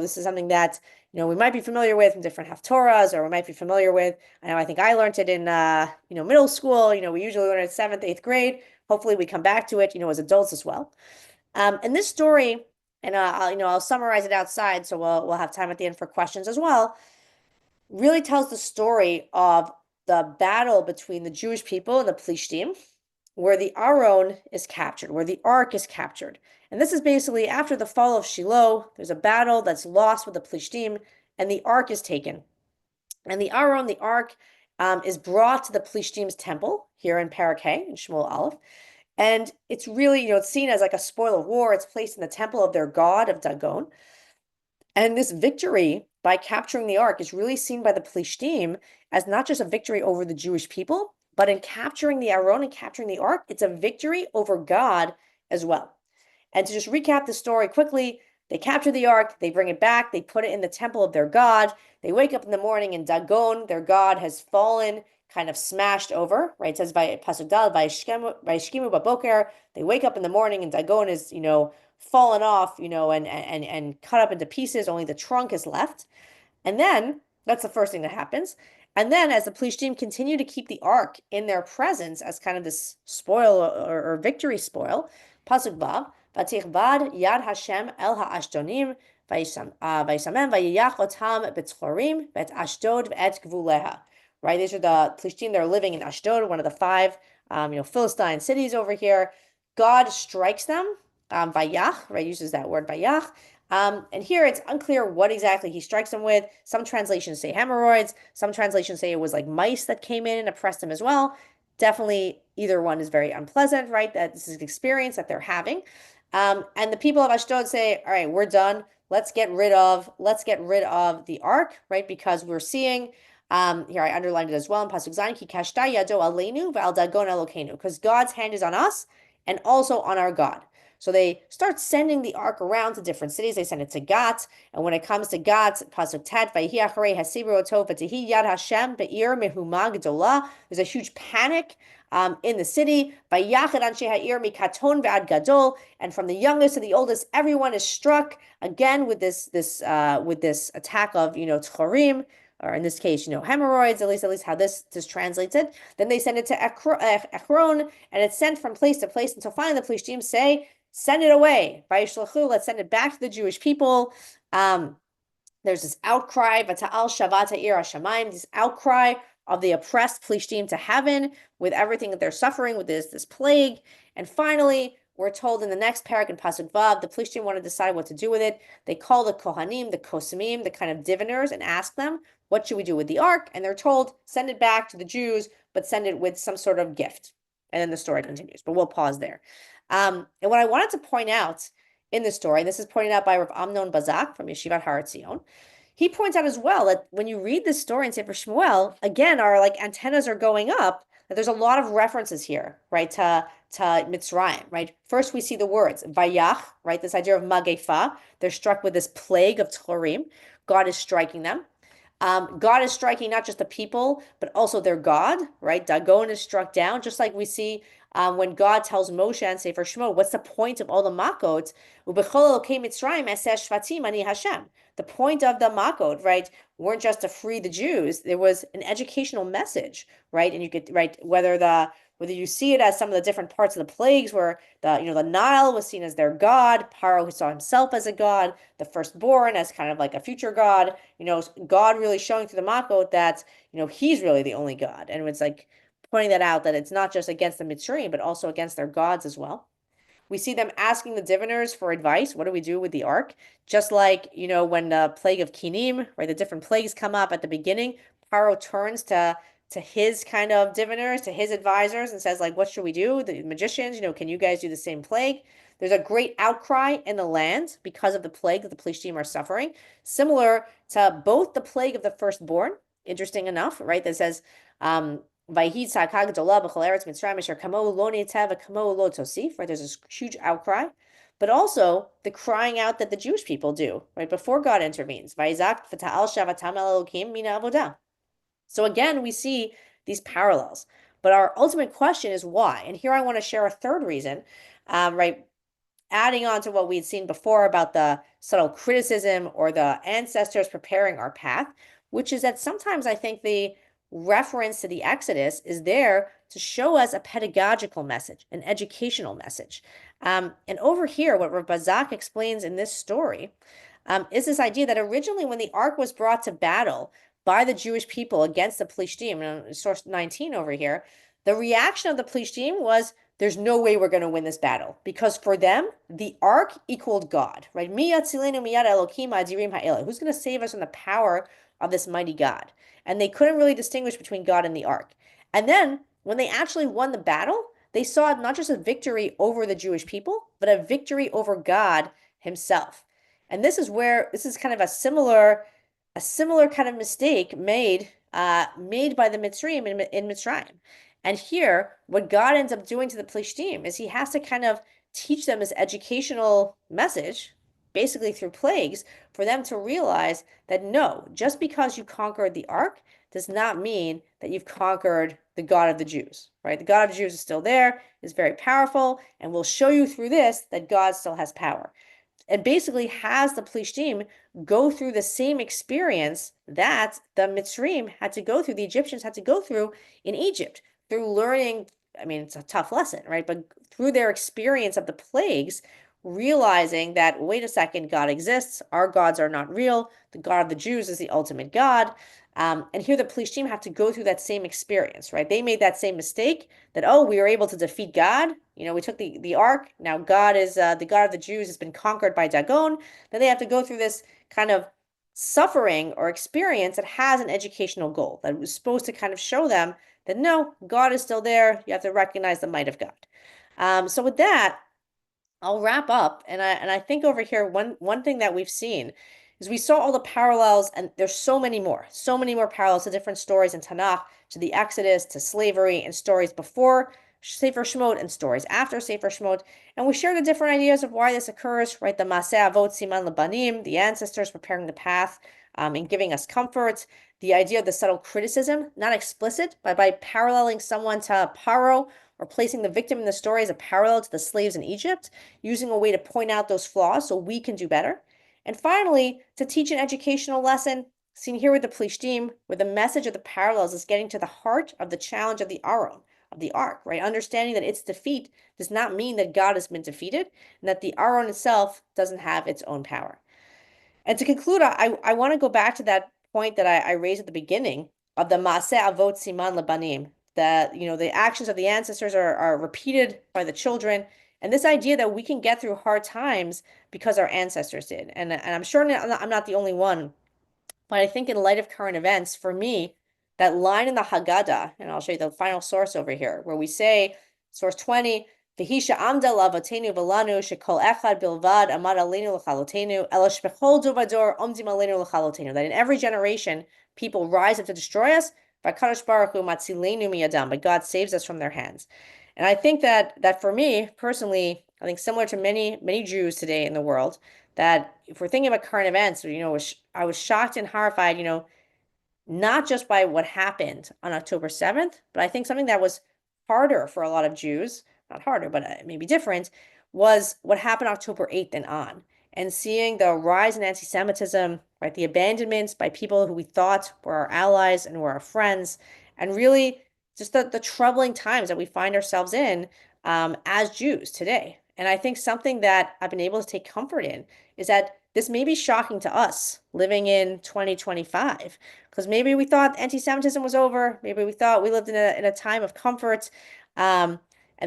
This is something that we might be familiar with in different Haftorahs, or we might be familiar with. I think I learned it in middle school. We usually learn it in 7th, 8th grade. Hopefully, we come back to it, as adults as well. And this story, and I'll summarize it outside, so we'll have time at the end for questions as well. Really tells the story of the battle between the Jewish people and the Plishtim, where the Aron is captured, where the Ark is captured. And this is basically after the fall of Shiloh. There's a battle that's lost with the Plishtim, and the Ark is taken. And the Aron, the Ark, is brought to the Plishtim's temple here in Parak Hay, in Shmuel Aleph. And it's really, it's seen as like a spoil of war. It's placed in the temple of their god of Dagon. And this victory by capturing the Ark is really seen by the Plishtim as not just a victory over the Jewish people, but in capturing the Aron and capturing the Ark, it's a victory over God as well. And to just recap the story quickly, they capture the Ark, they bring it back, they put it in the temple of their God. They wake up in the morning and Dagon, their God, has fallen, kind of smashed over, right? It says by Pasuk Dal, by Shkimu Baboker, they wake up in the morning and Dagon is, fallen off, and cut up into pieces. Only the trunk is left. And then that's the first thing that happens. And then as the Plishtim continue to keep the Ark in their presence as kind of this spoil or victory spoil, Pasuk Vav, Vatichbad Yad Hashem El HaAshdonim, Vayisamem Vayiyach Otam B'Tchorim V'et Ashdod V'et Gvuleha. Right, these are the Plishtim that are living in Ashdod, one of the 5, Philistine cities over here. God strikes them, Vayach, right, uses that word Vayach. And here it's unclear what exactly he strikes them with. Some translations say hemorrhoids. Some translations say it was like mice that came in and oppressed them as well. Definitely either one is very unpleasant, right? That this is an experience that they're having. And the people of Ashdod say, all right, we're done. Let's get rid of the Ark, right? Because we're seeing Here I underlined it as well in Pasuk Zayin, Ki kashta yado aleinu ve'al dagon Elokeinu, because God's hand is on us and also on our God. So they start sending the ark around to different cities. They send it to Gat, and when it comes to Gat, Pasuk Tet, Vayhi acharei hasiru oto v'tehi yad Hashem be'ir mehuma gedola. There's a huge panic in the city. Vayachad anshe ha'ir mikaton ve'ad gadol, and from the youngest to the oldest, everyone is struck again with this attack of tchorim, or in this case, hemorrhoids, at least how this translates it. Then they send it to Ekron, and it's sent from place to place until finally the Plishtim say, send it away. Let's send it back to the Jewish people. There's this outcry, Vata'al Shavata Ir Hashamayim, this outcry of the oppressed Plishtim to heaven with everything that they're suffering with this plague. And finally, we're told in the next parak in Pasuk Vav, the Plishtim want to decide what to do with it. They call the Kohanim, the Kosamim, the kind of diviners, and ask them, what should we do with the ark? And they're told, send it back to the Jews, but send it with some sort of gift. And then the story continues, but we'll pause there. And what I wanted to point out in this story, and this is pointed out by Rav Amnon Bazak from Yeshivat Har Etzion, he points out as well that when you read this story in Sefer Shmuel, again, our antennas are going up, that there's a lot of references here, right, to Mitzrayim, right? First, we see the words, Vayach, right, this idea of Magefa. They're struck with this plague of Tchorim. God is striking them. God is striking not just the people, but also their God, right? Dagon is struck down, just like we see when God tells Moshe and Sefer Shmo, what's the point of all the makot? The point of the makot, right, weren't just to free the Jews. There was an educational message, right? And you could, right, whether you see it as some of the different parts of the plagues where the Nile was seen as their god, Paro who saw himself as a god, the firstborn as kind of like a future god, God really showing through the makot that, he's really the only God. And it's like pointing that out, that it's not just against the Mitzrayim, but also against their gods as well. We see them asking the diviners for advice. What do we do with the ark? Just like, when the plague of Kinim, right, the different plagues come up at the beginning, Paro turns to his kind of diviners, to his advisors, and says, like, what should we do? The magicians, can you guys do the same plague? There's a great outcry in the land because of the plague that the Plishtim are suffering, similar to both the plague of the firstborn, interesting enough, right, that says, right, there's this huge outcry, but also the crying out that the Jewish people do, right, before God intervenes. So again, we see these parallels, but our ultimate question is why? And here I want to share a third reason, right, adding on to what we had seen before about the subtle criticism or the ancestors preparing our path, which is that sometimes I think the reference to the Exodus is there to show us a pedagogical message, an educational message. And over here, what Rav Bazak explains in this story is this idea that originally when the ark was brought to battle by the Jewish people against the Plishtim, in source 19 over here, the reaction of the Plishtim was, there's no way we're going to win this battle, because for them, the ark equaled God, right? Who's going to save us from the power of this mighty God? And they couldn't really distinguish between God and the ark. And then when they actually won the battle, they saw not just a victory over the Jewish people, but a victory over God himself. And this is kind of a similar kind of mistake made by the Mitzrayim in Mitzrayim. And here, what God ends up doing to the Plishtim is he has to kind of teach them this educational message, basically through plagues, for them to realize that no, just because you conquered the ark does not mean that you've conquered the God of the Jews, right? The God of the Jews is still there, is very powerful, and will show you through this that God still has power. And basically has the Plishtim go through the same experience that the Mitzrayim had to go through, the Egyptians had to go through in Egypt, through learning. I mean, it's a tough lesson, right? But through their experience of the plagues, realizing that, wait a second, God exists, our gods are not real, the God of the Jews is the ultimate God. And here the Plishtim have to go through that same experience, right? They made that same mistake that, we were able to defeat God. We took the ark. Now God is the God of the Jews has been conquered by Dagon. Then they have to go through this kind of suffering or experience that has an educational goal that was supposed to kind of show them that no, God is still there. You have to recognize the might of God. So with that, I'll wrap up, and I think over here one thing that we've seen is we saw all the parallels, and there's so many more parallels to different stories in Tanakh, to the Exodus, to slavery, and stories before Sefer Shemot and stories after Sefer Shemot. And we share the different ideas of why this occurs, right? The Maseh Avot Siman Lebanim, the ancestors preparing the path and giving us comfort. The idea of the subtle criticism, not explicit, but by paralleling someone to Paro or placing the victim in the story as a parallel to the slaves in Egypt, using a way to point out those flaws so we can do better. And finally, to teach an educational lesson, seen here with the Plishtim, where the message of the parallels is getting to the heart of the challenge of the Aron, of the ark, right? Understanding that its defeat does not mean that God has been defeated, and that the Aron itself doesn't have its own power. And to conclude, I want to go back to that point that I raised at the beginning of the Maaseh Avot Siman Lebanim, that the actions of the ancestors are repeated by the children, and this idea that we can get through hard times because our ancestors did. And I'm sure I'm not the only one, but I think in light of current events, for me, that line in the Haggadah, and I'll show you the final source over here, where we say, source 20, V'hisha amda lavatenu v'lanu shekol echad bilvad amad aleinu l'chalotenu ela shbechol duvador omdim aleinu l'chalotenu. That in every generation, people rise up to destroy us, v'kadosh baruch hu matzilenu miyadam, but God saves us from their hands. And I think that for me, personally, I think similar to many Jews today in the world, that if we're thinking about current events, I was shocked and horrified, not just by what happened on October 7th, but I think something that was harder for a lot of Jews, not harder, but maybe different, was what happened October 8th and on. And seeing the rise in anti-Semitism, right, the abandonments by people who we thought were our allies and were our friends, and really just the troubling times that we find ourselves in as Jews today. And I think something that I've been able to take comfort in is that this may be shocking to us living in 2025, because maybe we thought anti-Semitism was over. Maybe we thought we lived in a time of comfort, and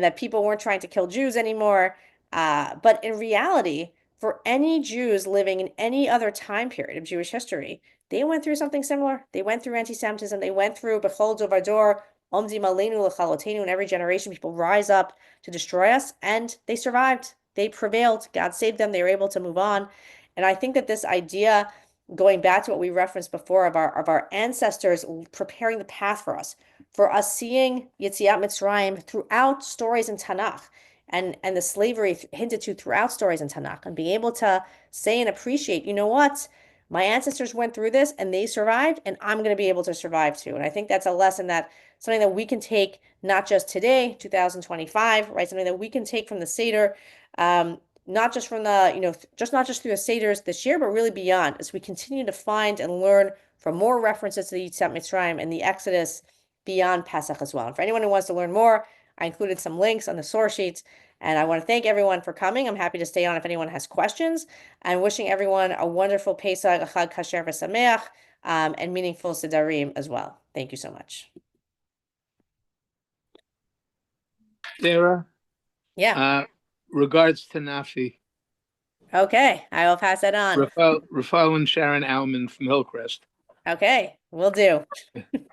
that people weren't trying to kill Jews anymore. But in reality, for any Jews living in any other time period of Jewish history, they went through something similar. They went through anti-Semitism. They went through Bechol Dovador, Omdim Aleinu L'Chalotenu. In every generation, people rise up to destroy us, and they survived. They prevailed. God saved them. They were able to move on. And I think that this idea, going back to what we referenced before of our ancestors preparing the path for us seeing Yetziat Mitzrayim throughout stories in Tanakh, and the slavery hinted to throughout stories in Tanakh, and being able to say and appreciate, you know what? My ancestors went through this and they survived, and I'm going to be able to survive too. And I think that's a lesson something that we can take not just today, 2025, right? Something that we can take from the Seder, not just from not just through the Seders this year, but really beyond, as we continue to find and learn from more references to the Yetziat Mitzrayim and the Exodus beyond Pesach as well. And for anyone who wants to learn more, I included some links on the source sheets. And I want to thank everyone for coming. I'm happy to stay on if anyone has questions. I'm wishing everyone a wonderful Pesach, a Chag Kasher v'Sameach, and meaningful Sedarim as well. Thank you so much.
Sarah,
Yeah.
regards to Nafi.
Okay. I will pass that on.
Rafael and Sharon Auman from Hillcrest.
Okay. Will do.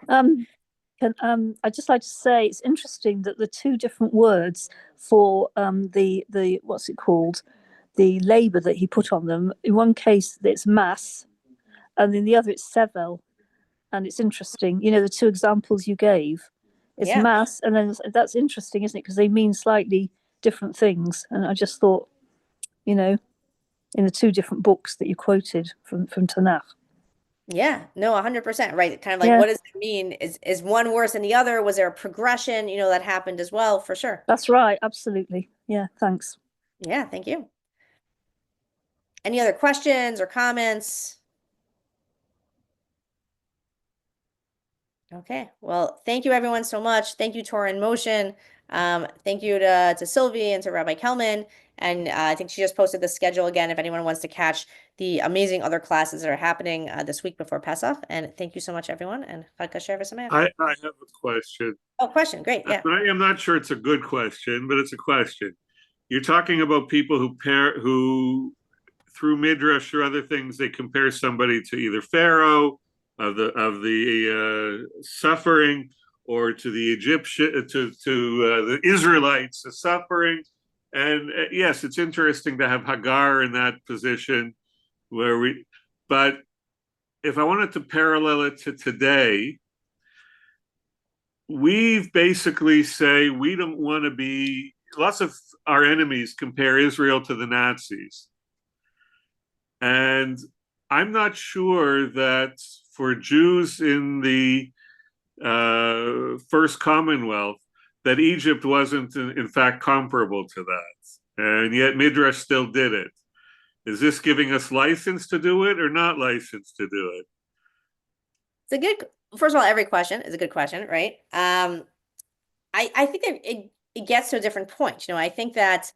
I'd just like to say it's interesting that the two different words for the what's it called, the labor that he put on them. In one case, it's mass, and in the other, it's sevel. And it's interesting, the two examples you gave, it's mass, and then that's interesting, isn't it? Because they mean slightly different things. And I just thought, in the two different books that you quoted from Tanakh.
Yeah, no, 100%. Right. Kind of like, what does it mean? Is one worse than the other? Was there a progression, that happened as well? For sure.
That's right. Absolutely. Yeah. Thanks.
Yeah. Thank you. Any other questions or comments? Okay. Well, thank you everyone so much. Thank you, Torah in Motion. Thank you to Sylvie and to Rabbi Kelman. And I think she just posted the schedule again if anyone wants to catch the amazing other classes that are happening this week before Pesach. And thank you so much, everyone. And Chag Kasher v'Sameach.
I have a question.
Oh, question. Great. Yeah.
But I am not sure it's a good question, but it's a question. You're talking about people who through Midrash or other things, they compare somebody to either Pharaoh of the suffering, or to the Egyptian, to the Israelites, the suffering. And yes, it's interesting to have Hagar in that position But if I wanted to parallel it to today, we've basically say we don't want to be, lots of our enemies compare Israel to the Nazis. And I'm not sure that for Jews in the First Commonwealth, that Egypt wasn't in fact comparable to that. And yet Midrash still did it. Is this giving us license to do it or not license to do it?
It's a good, first of all, every question is a good question, right? I think it gets to a different point. I think that,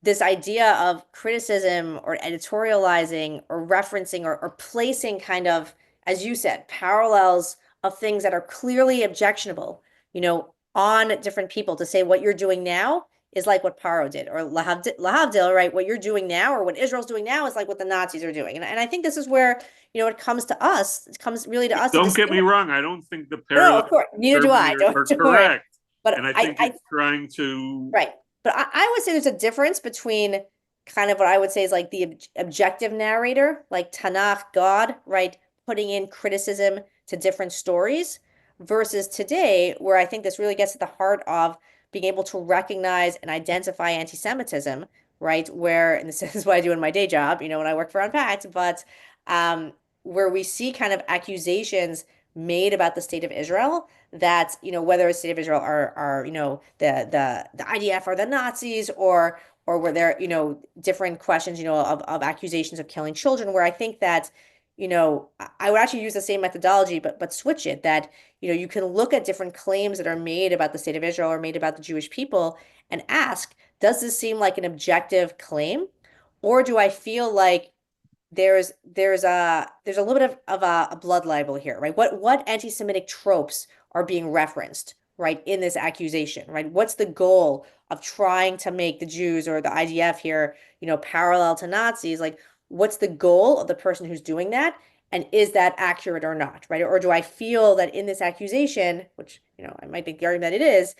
this idea of criticism or editorializing or referencing or placing kind of, as you said, parallels of things that are clearly objectionable, on different people to say what you're doing now is like what Paro did, or lahavdil, right? What you're doing now or what Israel's doing now is like what the Nazis are doing. And I think this is where, it comes to us, it comes really to us.
Don't get me wrong. I don't think the
No,
parallels
of course, neither do I.
are correct.
But
And I think it's trying to.
right. But I would say there's a difference between kind of what I would say is like the objective narrator, like Tanakh, God, right, putting in criticism to different stories, versus today, where I think this really gets at the heart of being able to recognize and identify anti-Semitism, right? Where, and this is what I do in my day job, when I work for Unpacked, but where we see kind of accusations made about the state of Israel that, whether the state of Israel are the IDF or the Nazis, or were there, different questions, of accusations of killing children, where I think that, I would actually use the same methodology, but switch it, that, you can look at different claims that are made about the state of Israel or made about the Jewish people and ask, does this seem like an objective claim? Or do I feel like there's a little bit of a blood libel here, right? What anti-Semitic tropes are being referenced, right, in this accusation, right? What's the goal of trying to make the Jews or the IDF here, parallel to Nazis? Like, what's the goal of the person who's doing that? And is that accurate or not, right? Or do I feel that in this accusation, which, I might think the argument that it is,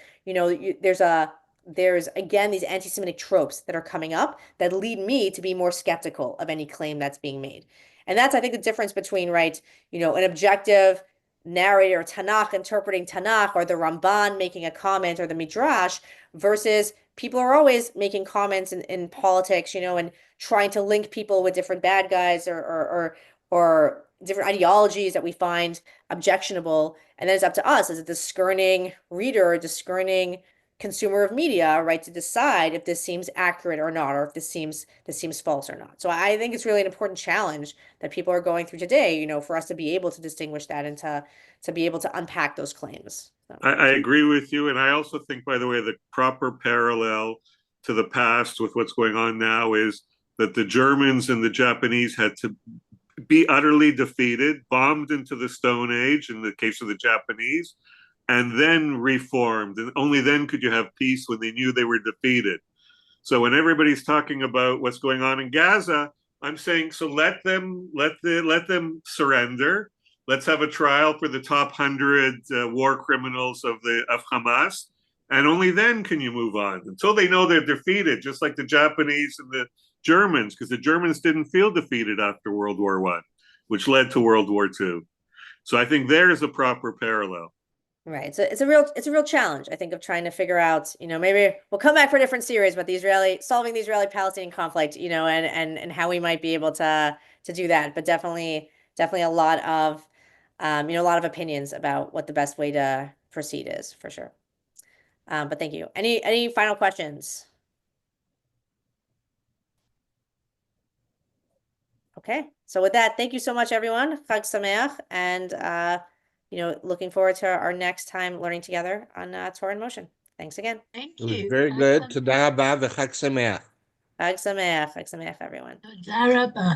there's again these anti-Semitic tropes that are coming up that lead me to be more skeptical of any claim that's being made. And that's, I think, the difference between, right, an objective narrator, Tanakh interpreting Tanakh, or the Ramban making a comment, or the Midrash, versus people are always making comments in politics, and trying to link people with different bad guys or different ideologies that we find objectionable. And then it's up to us as a discerning reader, a discerning consumer of media, right, to decide if this seems accurate or not, or if this seems false or not. So I think it's really an important challenge that people are going through today, for us to be able to distinguish that and to be able to unpack those claims. So.
I agree with you. And I also think, by the way, the proper parallel to the past with what's going on now is that the Germans and the Japanese had to be utterly defeated, bombed into the Stone Age in the case of the Japanese, and then reformed. And only then could you have peace, when they knew they were defeated. So when everybody's talking about what's going on in Gaza, I'm saying, so let them surrender. Let's have a trial for the top 100 war criminals of Hamas, and only then can you move on. Until they know they're defeated, just like the Japanese and the Germans, because the Germans didn't feel defeated after World War I, which led to World War II. So I think there's a proper parallel.
Right. So it's a real challenge, I think, of trying to figure out, maybe we'll come back for a different series, but solving the Israeli-Palestinian conflict, and how we might be able to do that. But definitely a lot of, a lot of opinions about what the best way to proceed is, for sure. But thank you. Any final questions? Okay. So with that, thank you so much, everyone. Chag Sameach, and looking forward to our next time learning together on Torah in Motion. Thanks again.
Thank
It was
you.
very good. תודה רבה וחג שמח.
Chag Sameach, everyone.
Tודה רבה.